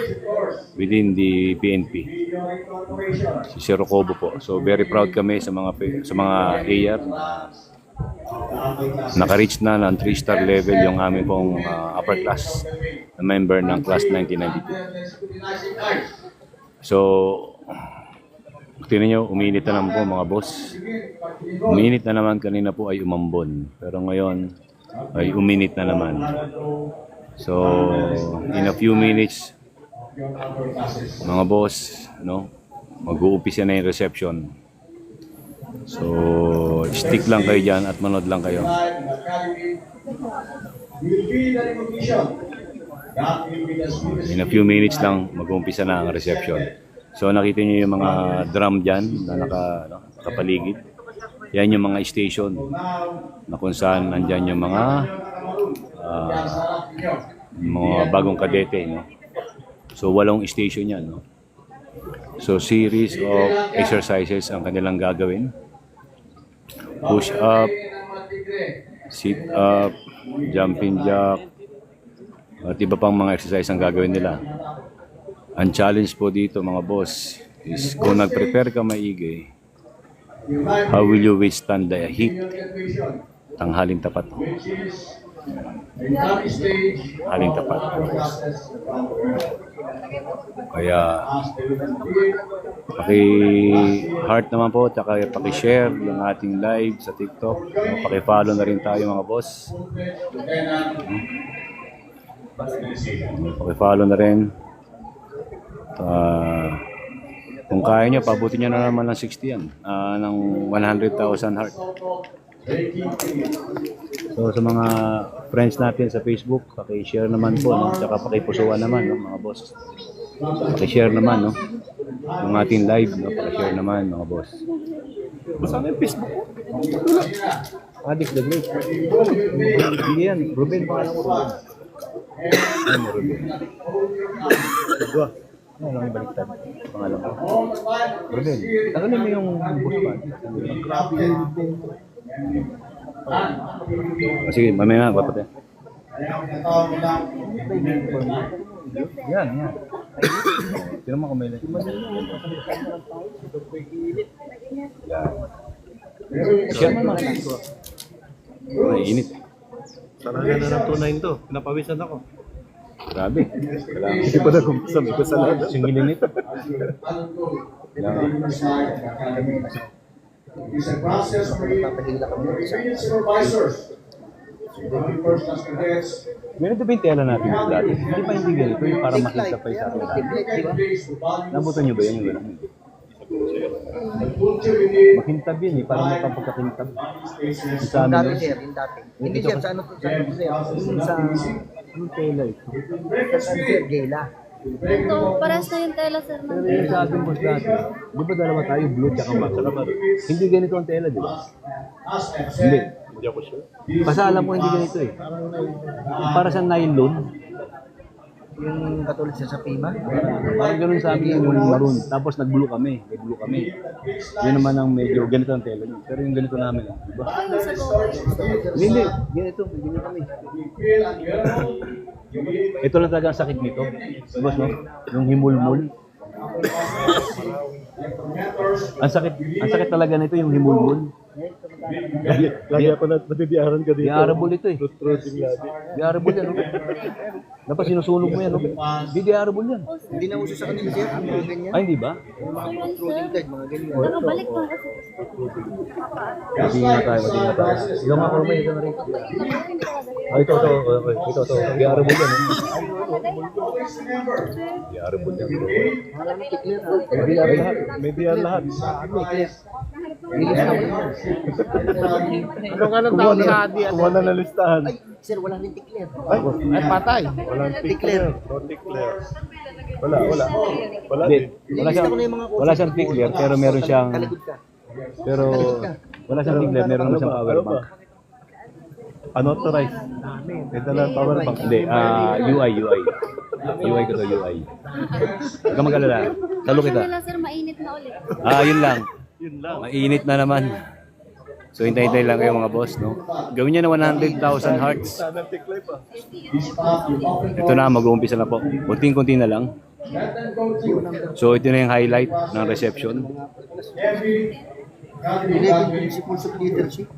within the PNP. Si Sir Jacobo po. So, very proud kami sa mga AR na naka-reach na ng 3-star level yung aming pong upper class na member ng class 1992. So, tingnan nyo, uminit na naman po mga boss. Uminit na naman, kanina po ay umambon. Pero ngayon ay uminit na naman. So, in a few minutes, mga boss, mag-uumpisa na yung reception. So, stick lang kayo dyan at manood lang kayo. In a few minutes lang, mag-uumpisa na ang reception. So, nakita nyo yung mga drum dyan na nakapaligid. Yan yung mga station na kung saan nandyan yung mga bagong kadete. So, 8 station yan. So, series of exercises ang kanilang gagawin. Push up, sit up, jumping jack, at iba pang mga exercise ang gagawin nila. Ang challenge po dito mga boss is kung nag-prepare ka maigi, how will you withstand the heat? Tanghaling tapat. Haling tapat. Kaya paki-heart naman po, tsaka paki-share yung ating live sa TikTok. Paki-follow na rin tayo mga boss. Paki-follow na rin. Kung kaya nyo, pabuti nyo na naman ng 60 yan. Ng 100,000 heart. So sa mga friends natin sa Facebook, paki-share naman po, no? Tsaka paki-pusuan naman, no, mga boss. Paki-share naman, no? Yung ating live, no? Paki-share naman, mga boss. Saan yung Facebook ko? Adik the Great. Hindi yan, Ruben, pangalan ko Ruben. Ano Ruben? Dua. Ano lang ibaliktad? Pangalan ko. Ruben, tagalin mo yung boss pa. Sige, mamaya na, papatay. Yan. Sino mo kumain? Yan. Siya naman. Ay, init. Saranggan na ng 2.9 to. Pinapawisan ako. Grabe. Hindi pa nag-umpisa. May kasalanan. Singilin nito. It's a process for union supervisors. First class cadets. Ganito ba yung tela natin dati? Hindi pa hindi ganito yung para makita pa yung sa atin. Nabutan nyo ba yan yung gano'n? Makintab yun eh, para mapapagkakintab. Sa amin Dati yun. sir, yung dati. Hindi sir, sa ano to? Sa Yung tela ito. sir, Gela. Ito, paras na yung tela, sir. Pero yung sa ating boss dati, di ba dalawa tayo, blue tsaka matte? Hindi ganito ang tela, di ba? Hindi. Hindi ako sure. Basta alam ko hindi ganito eh. Para sa nylon, Yung katulad siya sa Pima. parang ganun sa amin yung maroon. Tapos nag-blue kami, may blue kami. Yun naman ang medyo ganito ang tela niyo. Pero yung ganito namin, di ba? Ito yung sa Goa. Hindi, ganito kami. Ito lang talaga ang sakit nito. Boss, no? Yung himulmul. Ang sakit talaga nito yung himulmul. Lagi ako natidiaran ka dito. Diarable ito eh. Fruit-fruiting lagi. Diarable yan, no? Dapat sinusunog mo yan, no? Di diarable yan. Hindi na uso sa kanila sir, yung mga ganyan. Ay, hindi ba? Protein tag, mga ganyan. Nakabalik pa kasi. Matinga tayo. Yung mga kurma, ito na rin. Ay, ito. Diarable yan, no? Diarable yan. May diyan lahat. Ano nga nang tawag sa adi? Kuha na na listahan. Ay, sir, wala rin declare. Ay, patay. Walang declare. No declare. Wala. Wala Hindi. din. Wala siyang tickler, pero meron siyang... Kaligod ka. Pero wala siyang tickler, meron naman siyang power bank. Unauthorized. Ito lang power bank. Hindi, UI. UI ko to, UI. Huwag ka mag-alala. Talo kita. Nila, sir, mainit na ulit. Yun lang. Yun lang. Mainit na naman. So, hintay-hintay lang kayo mga boss, no? Gawin niya na 100,000 hearts. Sana tiklay pa. Ito na, mag-uumpisa na po. Kunting-kunti na lang. So, ito na yung highlight ng reception. Related principles of leadership.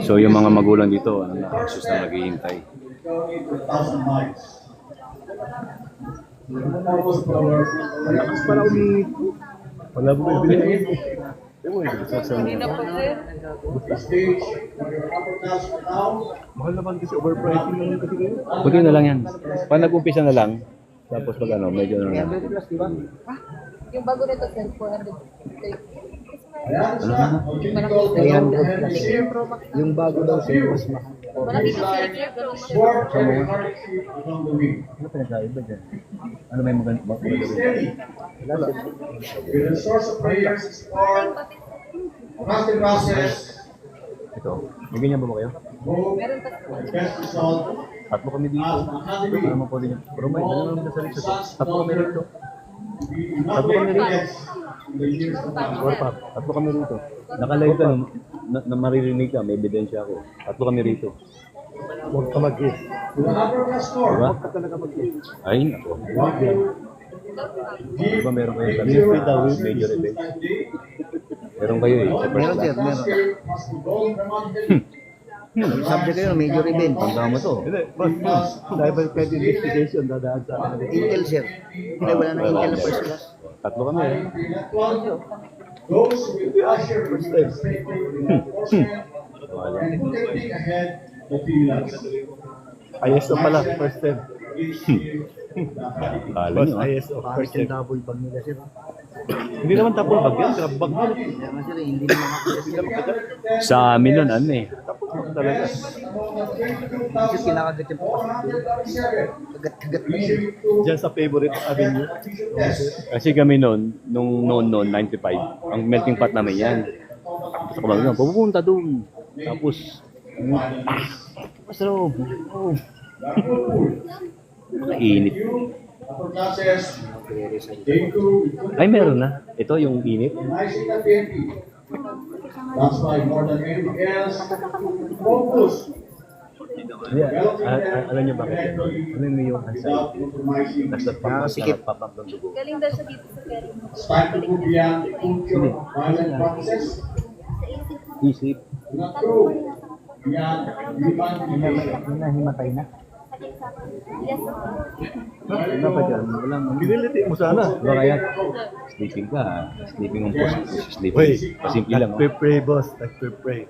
So, yung mga magulang dito, nakasus na naghihintay. Malakas pala umiiko. Wala mo ibigay. Mahal naman kasi overpricing naman kasi kayo. Kunti na lang yan. Pag nag-umpisa na lang, tapos pag ano, medyo na lang. Yung bago nito, sir, 400. Ano na? Yung bago daw sir, mas mahal. Malaki yung filter, ganun mo. Ano pinagkaiba dyan? Ano may maganda ba? With the source of prayers is for trusted process. Ito. May ganyan ba kayo? Hope, best result. Tatlo kami dito. Ano naman po din yun? Pero may ano naman sa sarili. Tatlo kami rito. Tatlo kami rito. Tatlo kami rito. Nakalive ka, na maririnig ka, may ebidensya ako. Tatlo kami rito. Huwag ka mag-is. Diba? Huwag ka talaga mag-is. Ay, ako. Diba meron kayo sa major event? Meron kayo eh. Sa first Meron sir, class. meron. Subject kayo, major event. Ang tama to. Hindi, boss. Dahil kahit investigation, dadaan sa akin. Intel sir. Hindi, wala na Intel na first class. Tatlo kami eh. Those who will usher in the enforcement who can think ahead of the election. ISO pala, first time. Kala Boss, nyo, ah. ISO, Parang first time. yung double bag nila sir. Hindi naman tapos bag yan, grab bag yan. Kaya nga sir, hindi naman ako Sa amin nun, ano eh. Tapos bag talaga. kasi kinakagat yung kagat-kagat na yun. Diyan sa favorite avenue. Kasi kami noon, noon, 95, ang melting pot namin yan. Tapos ako lang, pupunta doon. Tapos, sa loob. Oh. Init. Ay, meron na. Ito yung init. That's why more than anything else, focus Yeah. Alam niyo bakit ito? Ano yung anxiety? Nasa papag ng dugo. Galing daw siya dito sa Perry. It's time to move beyond the culture of violent practices. Isip. Not true. Beyond human Nahimatay na. Ano pa dyan? Walang Piniliti mo sana. Ba kaya? Sleeping ka. Sleeping on post. Sleeping. Wait, Pasimple lang. nagpe-pray boss, nagpe-pray.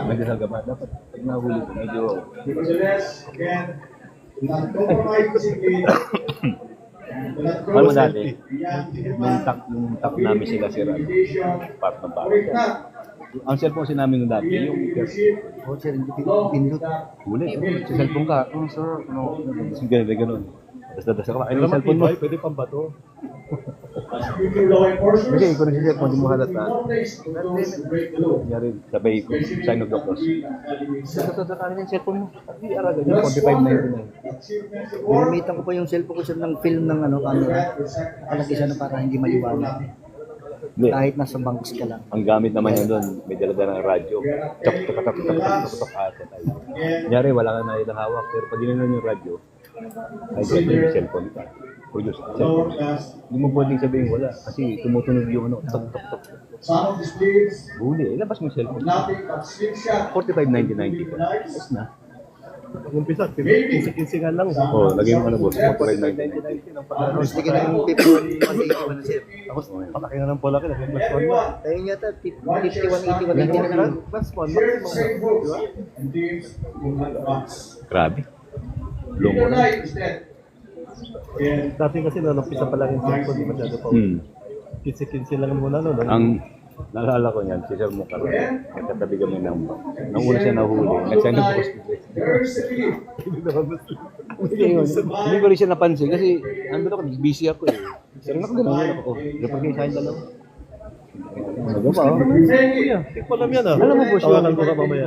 Nagdasal ka ba? Dapat pag nahuli ko, medyo... Nevertheless, again, do not compromise discipline. Do not Alam mo cross dati, beyond nung tak namin sila sira. limitation. Part ng Or if part. not, Ang cellphone kasi namin nung dati, yung O sir, hindi pinindot. huli. Sa cellphone ka. Oh, sir. Ano? Ganun. Tapos ka. Ano yung cellphone mo? Pwede pang bato. future law enforcement, Kasi kung yung cellphone, di mo halata. no place for those who break the law. Nangyari, sabay ko, sign of the cross. Sa kanin yung cellphone mo. Hindi araga yung 45.99. Gamitan ko pa yung cellphone ko sir ng film ng camera. Nakalagay siya na para hindi maliwanag. Hindi. Kahit nasa banks ka lang. Ang gamit naman yan doon, may dala-dala ng radyo. Tok, tok, tok, tok, tok, tok, tok, tok. Nangyari, wala ka na itang hawak. Pero pag ginanon yung radyo, ay pwede yung cellphone ka. Produce ka. Cellphone. Hindi mo pwedeng sabihin wala. Kasi tumutunog yung ano, tok, tok, tok. Some of these plays, Huli, ilabas mo yung cellphone. nothing but slingshot. 45.99 ka. Ayos na. Pag umpisa, 15 nga lang. Oo, lagay mo ano boss, 45.99. Gusto ka ng 5181 na sir. Tapos, palaki na ng palaki, naging plus 1 na. Ayun yata, 5181 na lang. Plus 1, Share the maximum. same books and teams will not advance. Grabe. Long Your run. life is dead. And Dati kasi nung umpisa pa lang yung cellphone, di masyado pa. 15 lang muna no. Ang naalala ko niyan, si Sir Mukar, nagkatabi kami ng nung una siya nahuli, nag-send ng post. there's the belief. Hindi ko rin siya napansin kasi andun ako, busy ako eh. Sir, nakagano'n ako. Dapat kayo sa akin dalawa. Ano ba? Hindi ko alam yan ah. Alam mo po siya, Tawanan ko ka mamaya.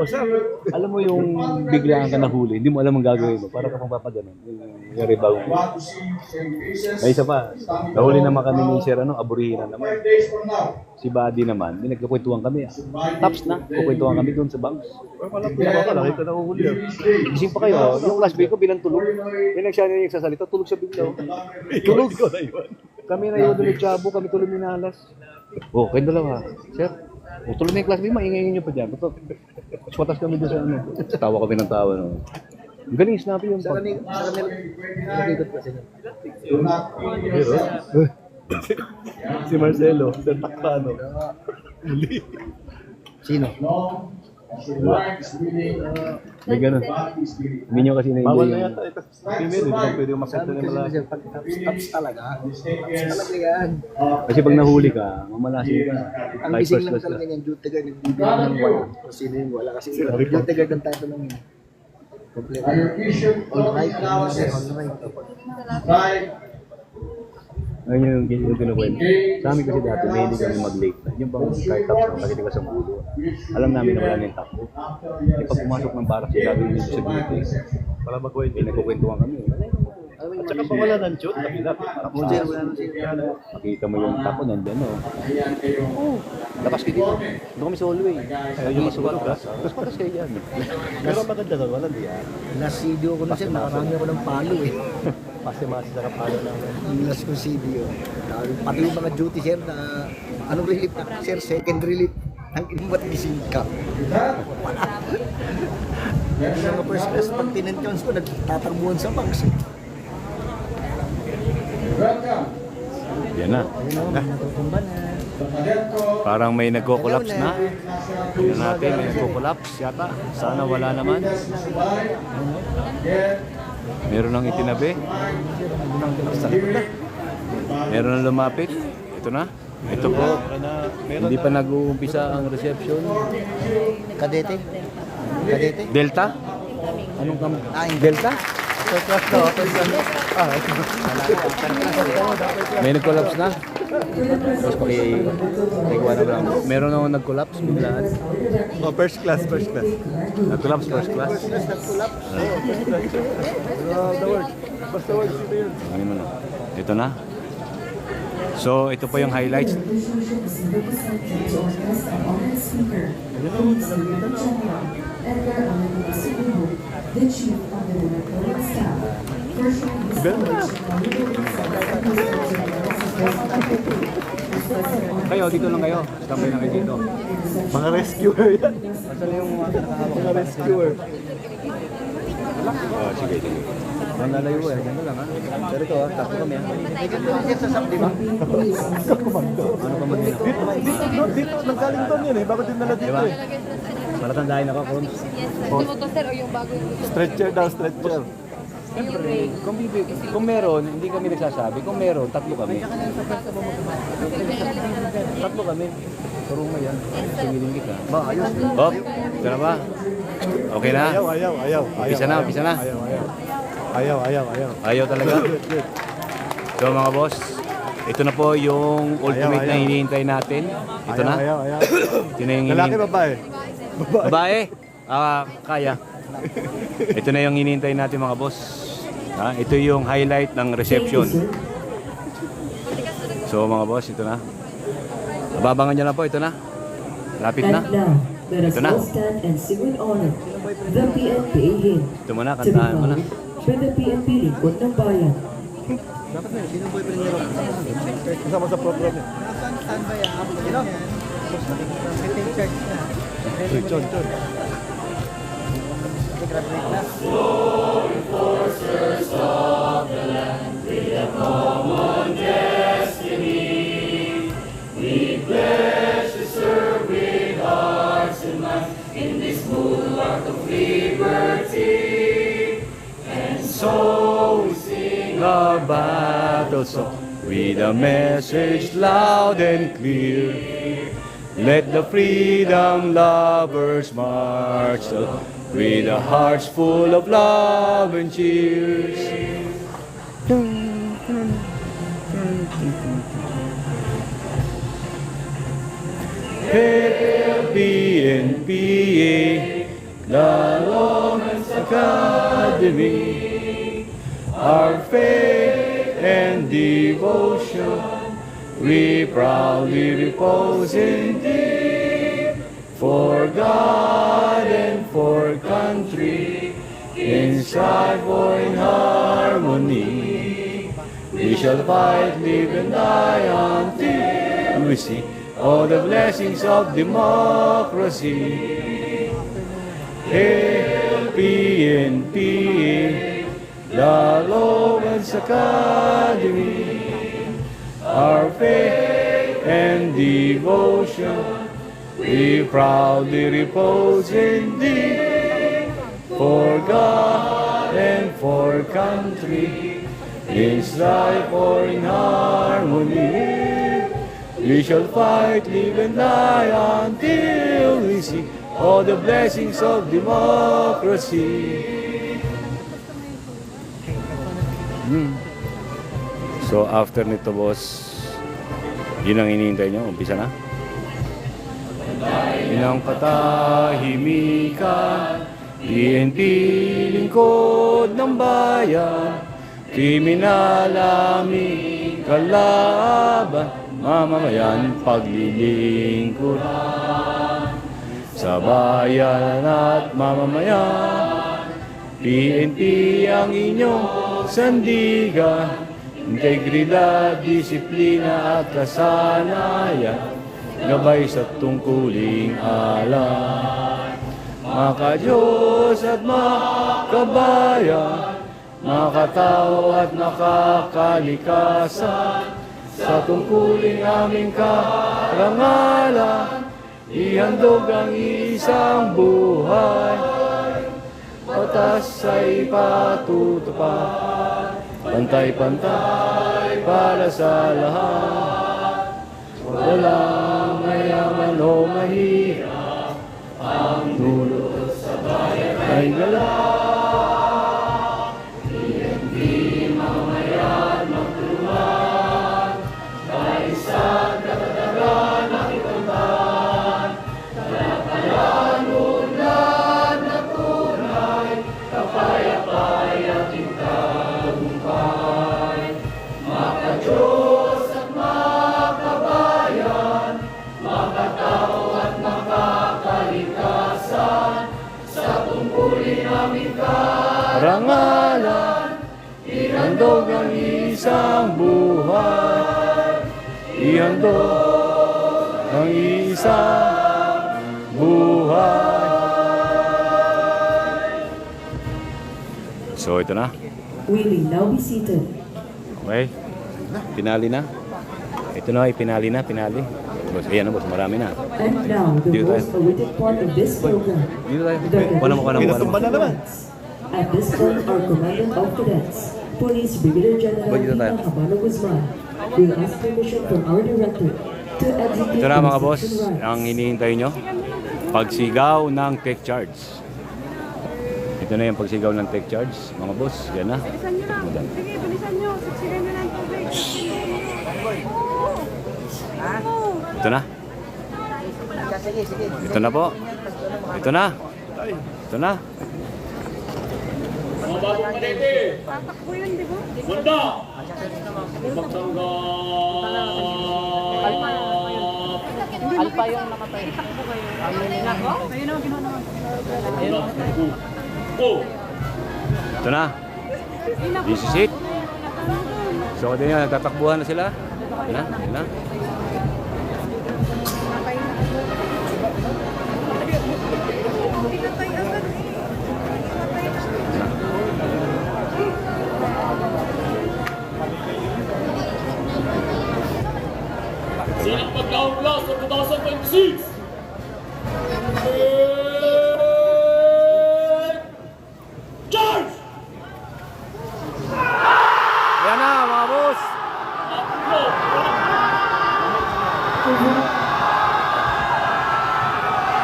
alam mo yung biglaan ka nahuli, hindi mo alam ang gagawin mo, para ka pang papaganon. Yung rebound. Want to see same faces? Ay, isa pa, nahuli naman kami ni Sir, aburuhin na naman. 5 days from now. Si Buddy naman, may nagkakwentuhan kami. Tops na, kukwentuhan kami doon sa banks. Wala ko lang, ito na uhuli ah. Gising pa kayo, yung last week ko bilang tulog. May nagsabi yung sasalita, tulog sa bigla. Tulog ko na yun. Kami na yun ulit Chabo, kami tulog ni Nalas. Oh, kayo dalawa. Sir, tulog na yung class B, maingay nyo pa dyan. Tapos patas kami doon sa ano. Tawa kami ng tawa. No? Ang galing, snappy yung Sa pag... kanil, nag-ikot kasi niya. Do not feed yourself. Si Marcelo, sa Takpano. Muli. Sino? Long as your life is willing, May ganun. body is willing. Hindi nyo kasi Bawal na na yata. Ito, female, hindi pa pwede umakit Sabi na kasi malaki. sir, pag tops talaga. Mistake Tops is talaga yan. Kasi pag nahuli ka, mamalasin ka. Ang Kahit gising first lang class talaga ka. niyan, duty guard, nagbibigyan ng wala. O sino yung wala kasi duty guard ang tatanong niya. Kompleto. your vision, All right, allowances, all right. drive, Ayun yung kinukwento. Sa amin kasi dati, may hindi kami mag-late na. Yung bang kahit tapos na, kasi sa mulo. Alam namin na wala na yung tapo. Eh pag pumasok ng barak, sinabi nyo sa duty. Para mag-wait. Eh, nagkukwentuhan kami. At saka pa wala ng shoot, kapilap. Ako sir, wala na sir. Makita mo yung tapo, nandyan o. ayan kayo. Labas kayo dito. Doon kami sa hallway. Yung matulog ka. Tapos patas kayo dyan. Pero maganda doon, walang diyan. Last video ko na sir, nakarami ako ng palo eh. Pasi-masi na kapalo namin. Yung last kong video. Pati yung mga duty sir na anong relief na sir, second relief. Ang inumat gising ka. Wala. Yung mga first class, pag tinentons ko, nagtatakbuhan sa banks. Welcome. Yan na. Ayun o, natutumba na. Parang may nagko-collapse na. Tingnan natin, may nagko-collapse yata. Sana wala naman. Meron nang itinabi. Meron nang lumapit. Ito na. Ito po. Hindi pa nag-uumpisa ang reception. Kadete? Kadete? Delta? Anong Delta? May nag-collapse na. Tapos pakikuha na lang. Meron na nag-collapse biglaan. Oh, first class. Nag-collapse first class. Basta word dito yun. Ano mo na? Ito na. So, ito po yung highlights. Kayo, dito lang kayo. Tambay na kayo dito. Mga rescuer yan. Asan na yung Mga rescuer. Oh, sige. Ang lalayo eh. Ganda lang ha. Pero ito ha, tapos kami ha. Ano pa mag-ina? Dito, nanggaling doon yan eh. Bakit din nala dito Diba? eh? Palatandaan ako kung Yes, hindi mo to sir o yung bago yung gusto. Stretcher daw, stretcher. siyempre, kung meron, hindi kami nagsasabi. Kung meron, tatlo kami. Tatlo kami. Turong mo yan. Sumilin kita. Ba, ayos. Bob, ito na ba? Okay na? Ayaw. Umpisa na, umpisa na. Ayaw. Ayaw talaga? So mga boss, ito na po yung ultimate na hinihintay natin. Ito na. Ayaw. Ito na yung Lalaki, babae. Babae? Kaya. Ito na yung hinihintay natin mga boss. Ito yung highlight ng reception. So mga boss, ito na. Abangan nyo na po, ito na. Lapit na. Ito na. Ito mo na, kantahan mo na. The PNP Lingkod ng Bayan. Kasama sa program niya. Chon. So we sing our battle song with a message loud and clear. Let the freedom lovers march with the hearts full of love and cheers. PNPA, the Lawrence Academy, our faith and devotion, we proudly repose in thee, for God and for country, in strife or in harmony, we shall fight, live and die until we see all the blessings of democracy. Hail PNP, the Lawrence Academy, our faith and devotion, we proudly repose in thee, for God and for country, in strife or in harmony. We shall fight, live and die until we see all the blessings of democracy. So after nito boss, yun ang hinihintay nyo, umpisa na. Inang katahimikan, PNP lingkod ng bayan, kriminal aming kalaban, mamamayan paglilingkuran sa bayan at mamamayan. PNP ang inyong sandigan, integridad, disiplina at kasanayan, gabay sa tungkuling alam. Maka-Diyos at makabayan, makatao at makakalikasan, sa tungkuling aming rangalan, ihandog ang isang buhay. Batas ay patutupad, pantay-pantay para sa lahat. Walang mayaman o mahirap, ang dulot sa bayan ay galak. Hindi mamayan magtulungan, kaisang katatagan na itamban, talakayan undan na tunay, kapayapay ating tagumpay. Maka-Diyos at makabayan, makatao at makakalikasan, sa tungkulin namin karangalan, ihandog ang isang buhay. Ihandog ang isang buhay. So ito na. We will now be seated. Okay. Pinali na. Ito na, pinali na, pinali. Boss, ayan na boss, marami na. And now, the Dito tayo. most awaited part of this program. Dito tayo. The Kuha mo. Pinatumba na naman. At this point, our Commandant of Cadets, Police Brigadier General Ba, dito tayo. Ina Habano Guzman, will ask permission from our director to execute Ito na mga boss, reception rites. ang hinihintay nyo. Pagsigaw ng take charge. Ito na yung pagsigaw ng take charge. Mga boss, yan na. Bilisan nyo lang. Sige, bilisan nyo. Siksikan nyo ng tubig. Ito na. Ito na po. Ito na. Ito na. Tatakbo yun, di ba? Alpa yung nakatay. Takbo kayo. Kayo naman, ginawa naman. Ito na. This is it. So, din yan, nagtatakbuhan na sila. Yan na, yan na. Silang pagkaunglas sa 2026! Charge! Yan na, mga boss.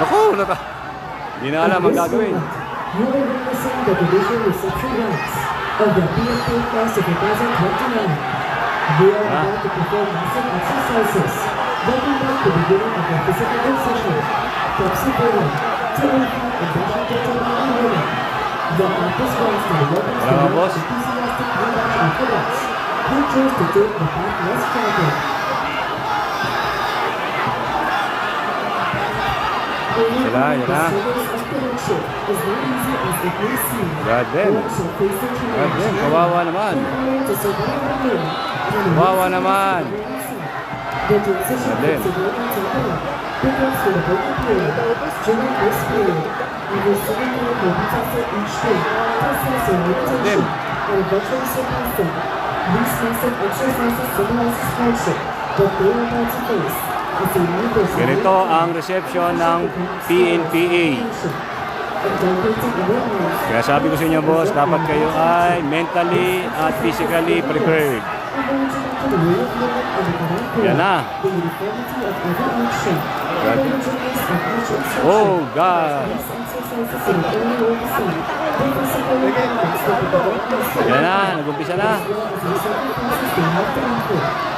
Naku, naka. Hindi na alam ang gagawin. You will witnessing the division reception rites of the PFP class of 2029. We are about to perform massive exercises that will mark the beginning of the physical session. Topsy Bowling, Table Fight, and Washington Tournament Women. The practice runs to the weapons to Wala, the boss. enthusiastic combat and cadets who chose to take the path less traveled. Sila, yan na. God damn. God damn, kawawa naman. Kawawa naman. The transition God damn. from civilian to civilian begins with a vocal period. During this period, over 7 minutes will be tested each day to assess your meditation and eventually surpass them. These massive exercises symbolizes hardship that they are about to face as they leave their Ganito ang reception ng PNPA. Kaya sabi ko sa inyo boss, dapat kayo ay mentally at physically prepared. Yan na. God. Oh God. Yan na, nag-umpisa na.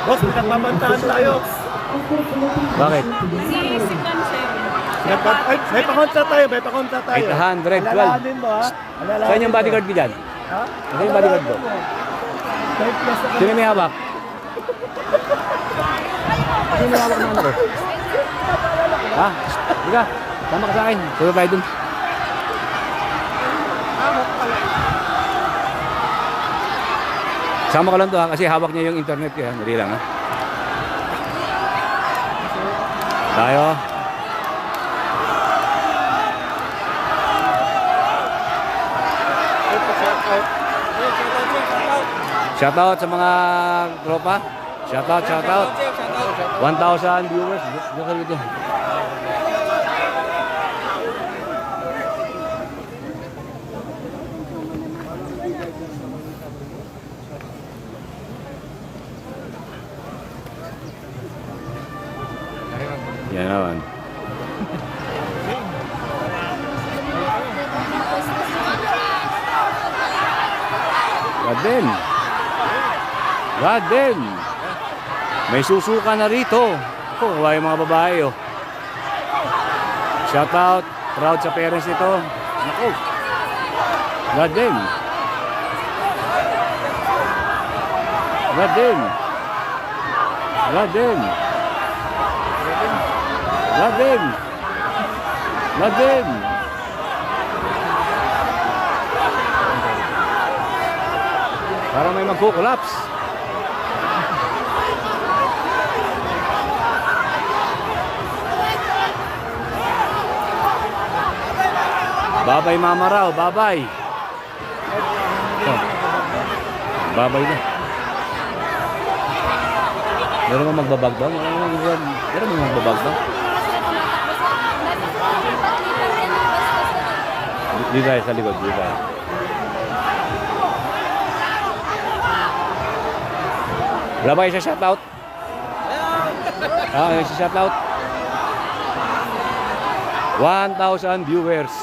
Boss, pinagmamantahan tayo. Bakit? Ay, may pakontra tayo, may pakontra tayo. 812. Alalahanin mo ha. Saan yung bodyguard mo dyan? Ha? Saan yung bodyguard mo? 5 plus na Sino may hawak? Sino may hawak ng ano ko? Ha? Diga, tama ka sa akin. Tulog tayo dun. Sama ko lang to ha, kasi hawak niya yung internet ko ha. Dali lang ha. Tayo. Shoutout sa mga tropa. Shoutout. 1,000 viewers. Diyan ka rito. Yan naman. God damn. May susuka na rito. Ako, kawaii mga babae, oh. Shout out. Proud sa parents nito. Naku. God damn. Parang may magkukulaps. Babay mama raw, babay. Oh. Babay na. Meron mo magbabag ba? Meron mo magbabag ba? Dito tayo sa likod, dito tayo. Wala ba yung shoutout? Yung shoutout. 1,000 viewers.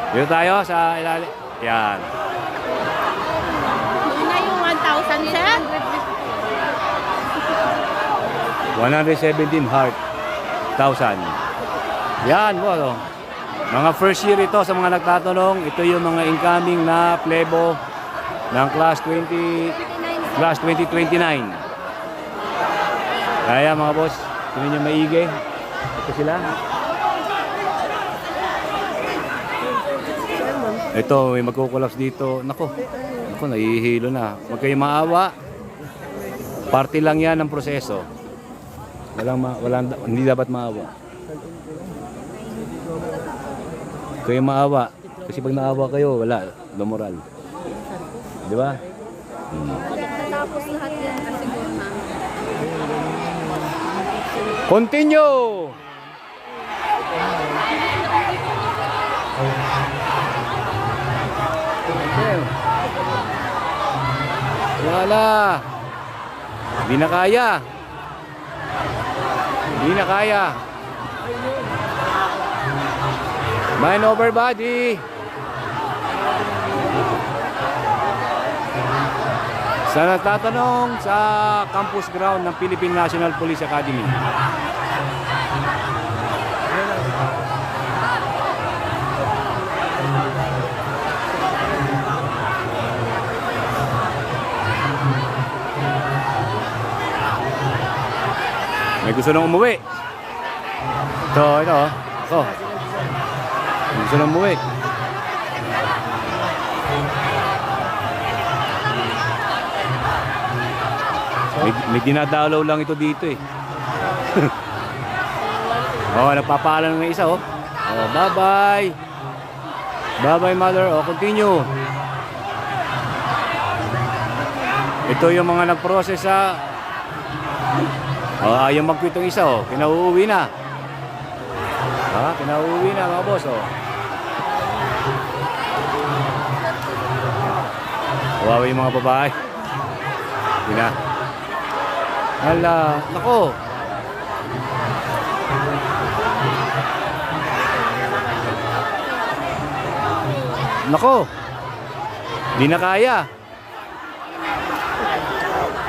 Dito tayo sa ilalim. Yan. Yun na yung 1,000, sir? 117 heart. 1,000. Yan, ano. Mga first year ito sa mga nagtatanong. Ito yung mga incoming na plebo ng class 2029. Kaya mga boss, tingnan nyo maigi. Ito sila. Ito, may magkukulaps dito. Nako, nahihilo na. Huwag kayong maawa. Parte lang yan ng proseso. Hindi dapat maawa. Huwag kayong maawa. Kasi pag naawa kayo, wala. Moral. Di ba? Natapos lahat yan kasi guma. Continue! Wala. Hindi na kaya. Mind over body. Sa nagtatanong sa campus ground ng Philippine National Police Academy. May gusto nang umuwi. Ito. May gusto nang umuwi. May dinadalaw lang ito dito eh. Nagpapaalam ng isa oh. Bye-bye. Bye-bye mother. Continue. Ito yung mga nag-process sa ayaw mag-quit yung isa oh. Pinauuwi na. Pinauuwi na mga boss oh. Kawawa yung mga babae. Hindi. Hala, nako. Di na kaya.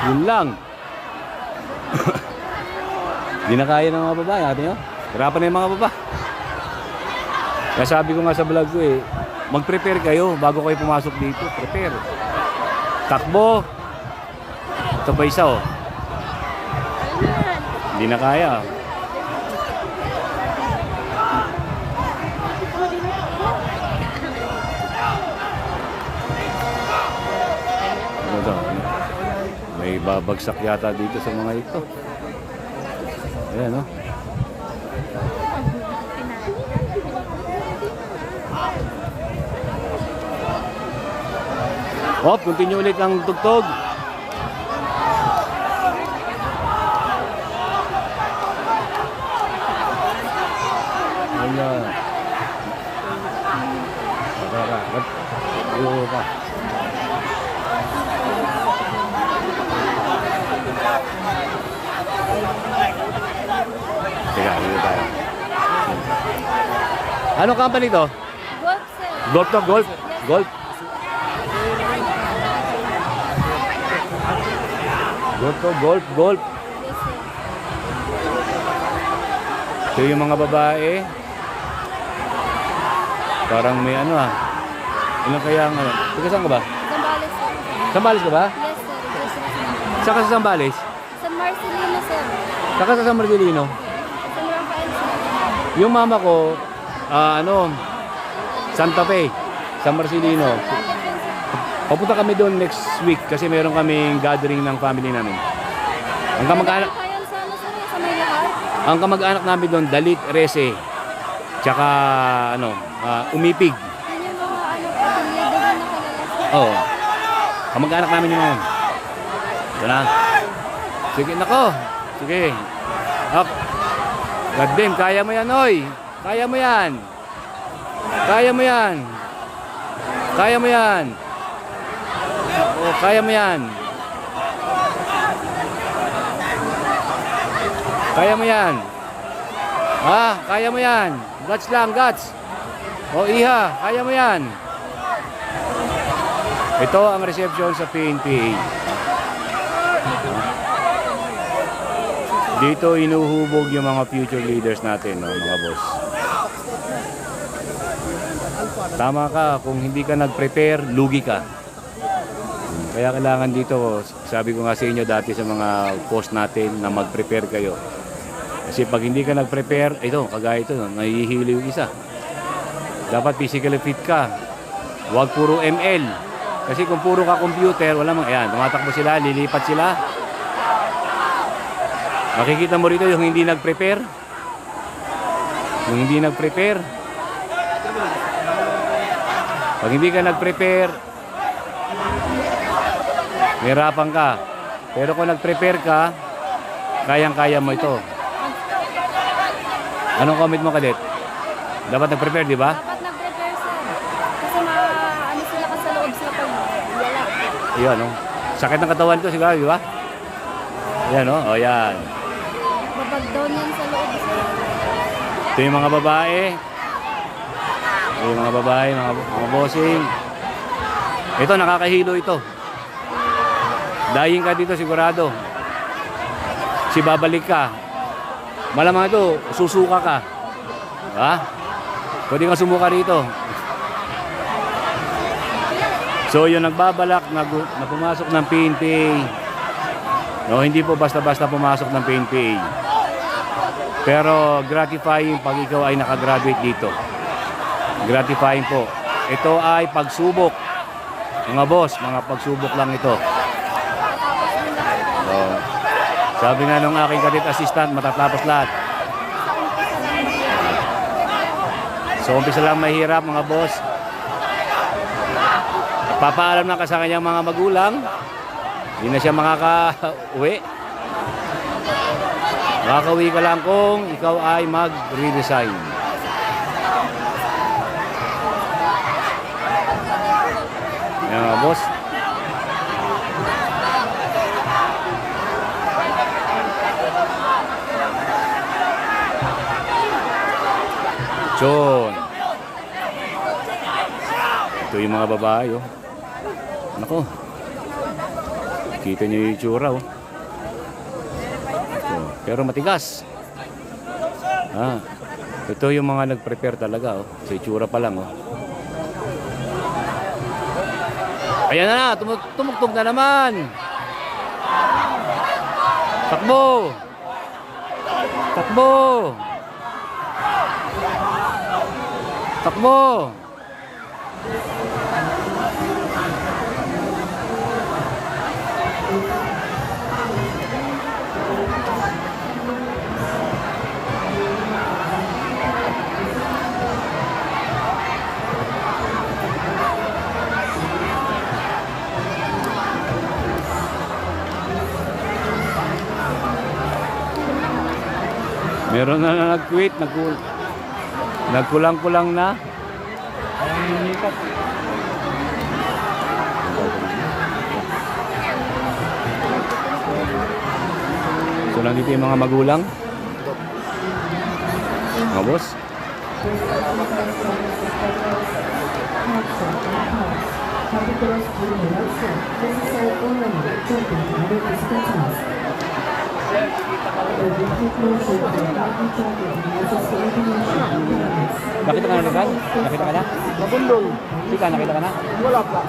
Yun lang. Di na kaya ng mga babae. Ate nyo? Hirapan na yung mga babae. Kaya sabi ko nga sa vlog ko eh, mag-prepare kayo bago kayo pumasok dito. Prepare. Takbo. Ito pa isa oh. Hindi na kaya. May babagsak yata dito sa mga ito. Ayan, no? Continue ulit ang tugtog. na. Tara. Ayun pa. Teka, dito tayo. Anong company to? Golf, sir. Golf to? Golf? Golf? Golf to? Golf? Yes, sir. Ito yung mga babae. Parang may ano ah. Ilan kaya ang ano? Teka, saan ka ba? Zambales, sir. Sambales ka ba? Yes, sir. Yes, sir. Saan ka sa Sambales? San Marcelino, sir. Saan ka sa San Marcelino? San Rafael, sir. Yung mama ko, Santa Fe, San Marcelino. Papunta kami doon next week kasi meron kaming gathering ng family namin. Ang kamag-anak, Kayan sa ano, sir? Sa may lahat? ang kamag-anak namin doon, Dalit Rese, tsaka Umipig. Yun yung mga apelyido na nakalala, sir. Oo. Kamag-anak namin yung mga yun. Ito na. Sige, nako. Sige. Up. God damn, kaya mo yan, oy. Kaya mo yan. Kaya mo yan. Kaya mo yan. Oh, kaya mo yan. Kaya mo yan. Kaya mo yan. Guts lang, guts. O, iha, kaya mo yan. Ito ang reception sa PNPA. Dito inuhubog yung mga future leaders natin, no, mga boss. Tama ka, kung hindi ka nag-prepare, lugi ka. Kaya kailangan dito, sabi ko nga sa inyo dati sa mga post natin na mag-prepare kayo. Kasi pag hindi ka nag-prepare, ito, kagaya ito, no, nahihili yung isa. Dapat physically fit ka. Huwag puro ML. Kasi kung puro ka computer, wala mang, ayan, tumatakbo sila, lilipat sila. Makikita mo rito yung hindi nag-prepare. Yung hindi nag-prepare. Pag hindi ka nag-prepare, mahirapan ka. Pero kung nag-prepare ka, kayang-kaya mo ito. Anong comment mo, Kadet? Dapat nag-prepare, di ba? Dapat nag-prepare, sir. Kasi ano sila ka sa loob sila pag wala. Iyan, no? Sakit ng katawan ito, siguro, di ba? Ayan, no? O, yan. Babag-down yan sa loob, sir. Ito yung mga babae. Ito yung mga babae, mga bossing. Ito, nakakahilo ito. Dying ka dito, sigurado. Si babalik ka. Malamang ito, susuka ka. Ha? Pwede kang sumuka rito. So, yung nagbabalak na pumasok ng PNPA. No, hindi po basta-basta pumasok ng PNPA. Pero gratifying pag ikaw ay nakagraduate dito. Gratifying po. Ito ay pagsubok. Mga boss, mga pagsubok lang ito. So, sabi nga nung aking kadit assistant, matatapos lahat. So, umpisa lang mahirap, mga boss. Papaalam na ka sa kanyang mga magulang. Hindi na siya makaka-uwi. Makaka-uwi ka lang kung ikaw ay mag-redesign. Yan, mga boss. John. Ito yung mga babae, oh. Nako. Kita niyo yung itsura, oh. So, pero matigas. Ito yung mga nag-prepare talaga, oh. Sa itsura pa lang, oh. Ayan na, tumugtog na naman. Takbo. Takbo. Takbo. Meron na nag-quit, Nagkulang-kulang na. So nandito yung mga magulang. Mga boss. Nakita ka na rin? Nakita ka na? Mabundol. Sika, nakita ka na? Wala pa.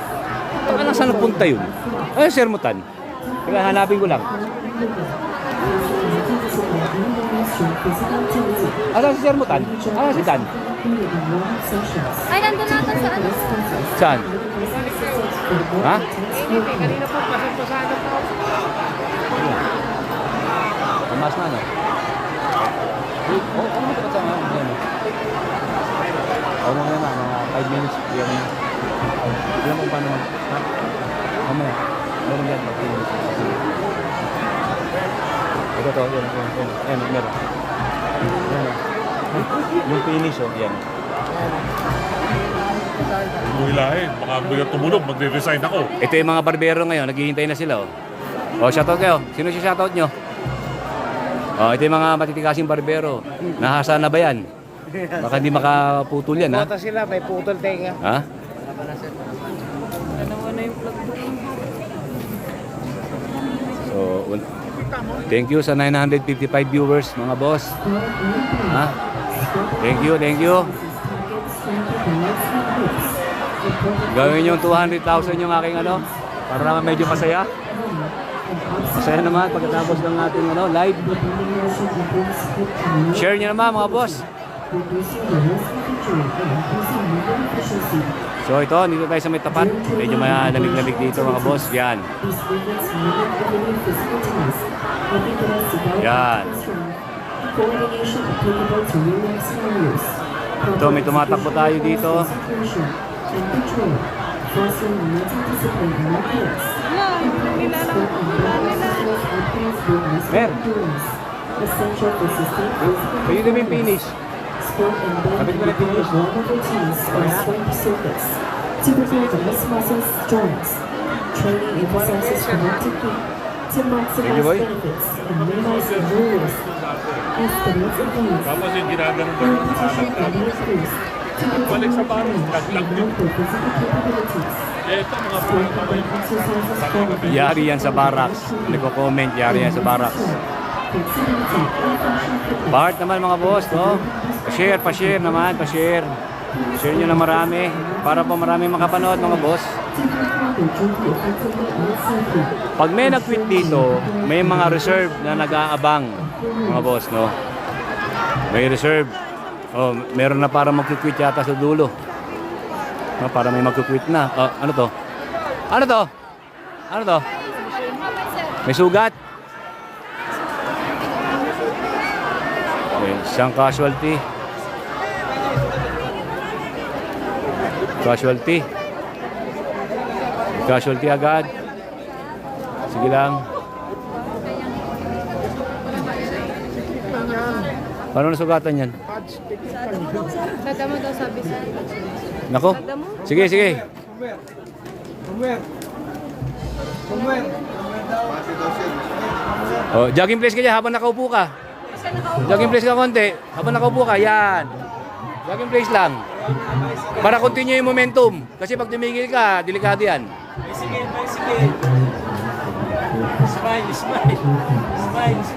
Taka na saan napunta yun? Ay, Sermutan. Kaya hanapin ko lang. Asan si Sermutan? Asan si Dan? Ay, nandun natin sa ano. Saan? Ha? Kanina po, pasag-pasado po. Tumas na, no? Oh, ano mo ito sa mga? Ako mo na, mga 5 minutes. Ilan mo paano? Ha? Mamaya. Meron yan, 5 minutes. Ito to, yan. Yan, meron. Yan. Yung finish, oh, yan. Buhilahin, baka bigla tumunog, magre-resign ako. Ito yung mga barbero ngayon, naghihintay na sila, oh. Oh, shoutout kayo. Sino si shoutout nyo? Oh, ito yung mga matitikasin barbero. Nahasa na ba yan? Baka hindi makaputol yan, ha? Bota sila, may putol tenga. Ha? So, thank you sa 955 viewers, mga boss. Ha? Thank you, thank you. Gawin yung 200,000 yung aking ano, para naman medyo masaya. Masaya naman pagkatapos ng ating ano, live. Share nyo naman, mga boss. So ito, dito tayo sa may tapat. Medyo malamig-lamig dito, mga boss. Yan. Yan. Ito, may tumatakbo tayo dito. Mer. Pwede namin finish. Kapit mo na finish. To prepare the muscles, joints. Training emphasizes connectivity to maximize benefits and minimize injury risk. As the needs advance, Tapos yung ginaganon ba? competition can be increased to Balik sa continue baris, challenge naglag and din. improve physical capabilities. Ito mga Sport and exercises for Yari yan sa barracks. Nagko-comment, yari yan sa barracks. flexibility and function fitness. Part naman, mga boss, no? Pa-share naman, pa-share. Share nyo na marami para po marami makapanood, mga boss. To perform their duty effectively and safely. Pag may nag-quit dito, may mga reserve na nag-aabang, mga boss, no? May reserve. Oh, meron na para mag-quit yata sa dulo. No, para may mag-quit na. Oh, ano to? Ano to? Ano to? May sugat. Okay, isang casualty. Casualty agad. Sige lang. Paano nasugatan yan? Dadamo daw sabi sa Nako. Sige. Oh, jogging place ka dyan habang nakaupo ka. Jogging place ka konti. Habang nakaupo ka, yan. Jogging place lang. Para continue yung momentum. Kasi pag tumigil ka, delikado yan. Smile.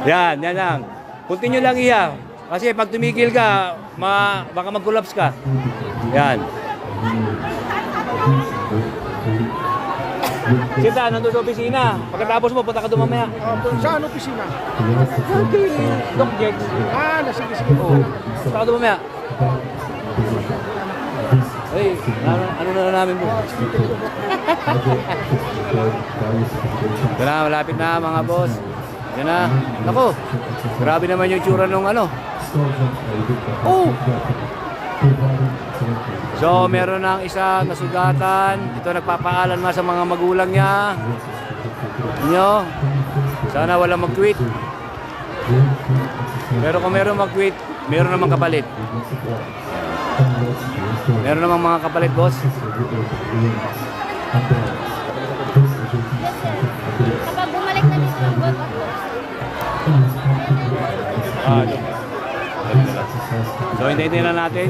Yan lang. Continue lang iya. Kasi pag tumigil ka, baka mag-collapse ka. Yan. Sita, nandun sa opisina. Pagkatapos mo, punta ka doon mamaya. Saan opisina? Doc Jex. Sige. Punta ka doon mamaya. Hey, ano na namin po? Ito na, malapit na mga boss. Yan na. Naku, grabe naman yung tsura nung ano. Oh! So, meron ng isa nasugatan. Ito nagpapaalam nga sa mga magulang niya. Inyo, sana walang mag-quit. Pero kung meron mag-quit, meron namang kapalit. Meron namang mga kapalit, boss. Kapag bumalik na dito yung bot, So, hintayin na natin.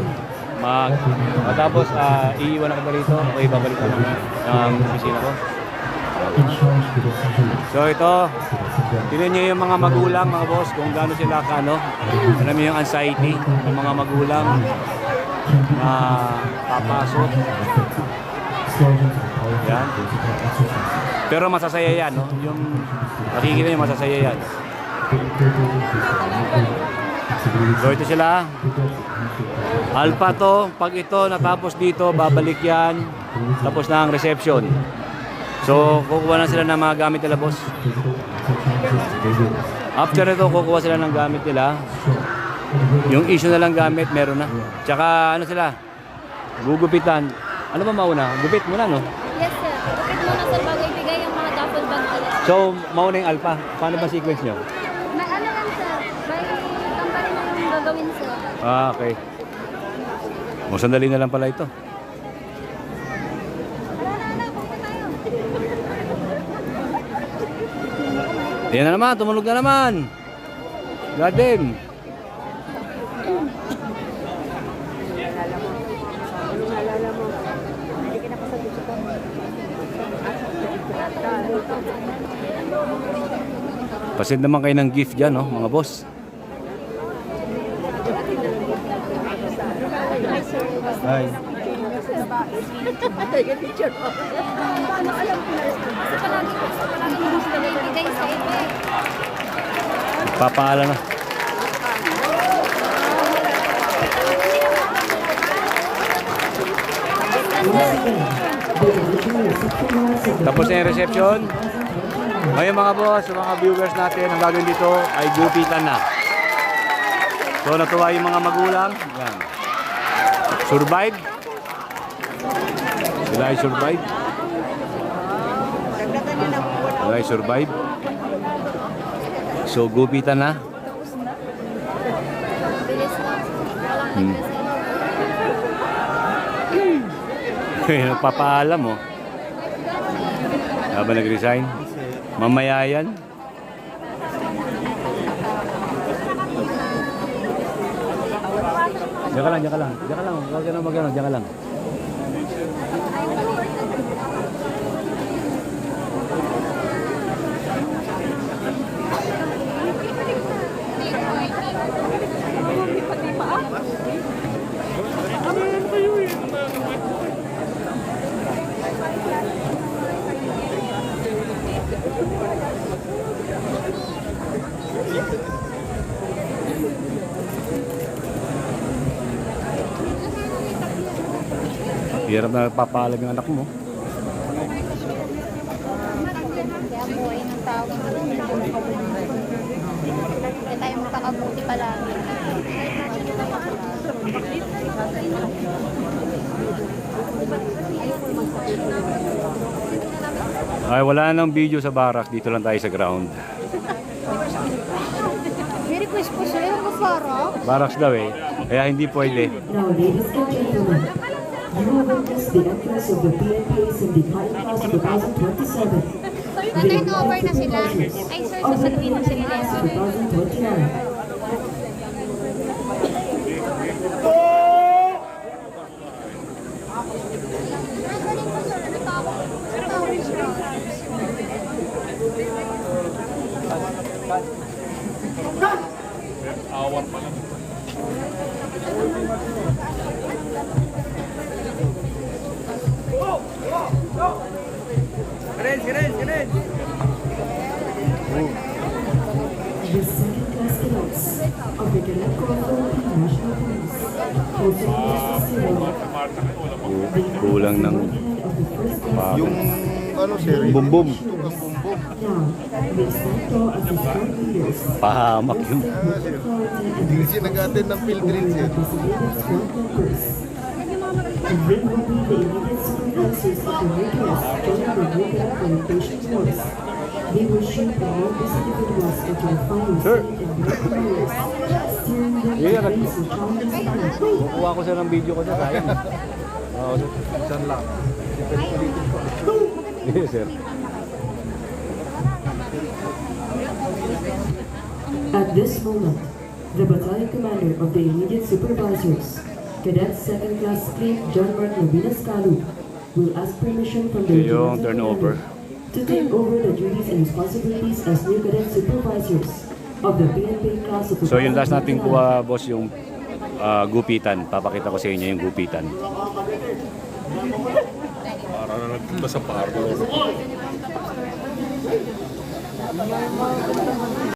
Matapos, iiwan ako ba rito? Okay, babalik ko ng opisina ko. So, ito. Tignan nyo yung mga magulang, mga boss, kung gaano sila kano. Alam nyo yung anxiety ng mga magulang na papasok. Yan. Pero masasaya yan, no? Yung nakikita nyo, masasaya yan. So ito sila. Alpha to. Pag ito natapos dito, babalik yan. Tapos na ang reception. So kukuha na sila ng mga gamit nila, boss. After ito, kukuha sila ng gamit nila. Yung issue na lang gamit, meron na. Tsaka ano sila? Gugupitan. Ano ba mauna? Gupit muna, no? yes sir. Bakit muna sir bago ibigay yung mga duffel bag ulit? So, mauna yung Alpha. Paano ba sequence nyo? May ano lang sir, by company na yung gagawin sir. Okay. O, sandali na lang pala ito. Ayan na naman, tumunog na naman. Garden. Pasend naman kayo ng gift dyan, no, mga boss. Hi. Ibigay sa iba eh. Papaala na. Tapos na yung reception. Ngayon mga boss, mga viewers natin, ang gagawin dito ay gupitan na. So natuwa yung mga magulang. Yan. Survive. Sila ay survive. Sila ay survive. So gupitan na. Bilis na. Walang nag-resign. Nagpapaalam mo. Habang nag-resign. Mamaya yan. Diyan ka lang, diyan ka lang. Diyan ka lang, huwag ka na mag-ano, diyan ka lang. Hirap na papaalam yung anak mo. Kaya buhay ng tao. Kaya tayo makakabuti palagi. Ay, wala nang video sa barracks. Dito lang tayo sa ground. May request po sa'yo, Masara. Barracks daw eh. Kaya hindi pwede. Now, ladies and gentlemen, you will witness the entrance of the PNP Syndicate Class of 2027. Na-turnover na sila. Ay, sir, sasaluhin na sila. Class of 2029. The second class cadets of the Cadet Corps Philippine National Police will Kulang ng Yung ano sir, Bumbum. now, we stand tall as the strong leaders. pahamak yung hindi siya nag-attend ng field drills yun. And they will be the immediate supervisors of the nucleus during the nuclear orientation course. We will shoot promote these individuals into the final state and their careers, steering them to face the challenges in life. Kukuha ko siya ng video ko siya, sayang. Oo, saan lang? Yes, sir. At this moment, the battalion commander of the immediate supervisors, Cadet Second Class Chief John Mark Labinas Kalu, will ask permission from the Ito yung regimental turnover. commander to take over the duties and responsibilities as new cadet supervisors of the PNP class of So yung last nating 2029. kuha, boss, yung gupitan. Papakita ko sa inyo yung gupitan. Para na nagpunta sa paro.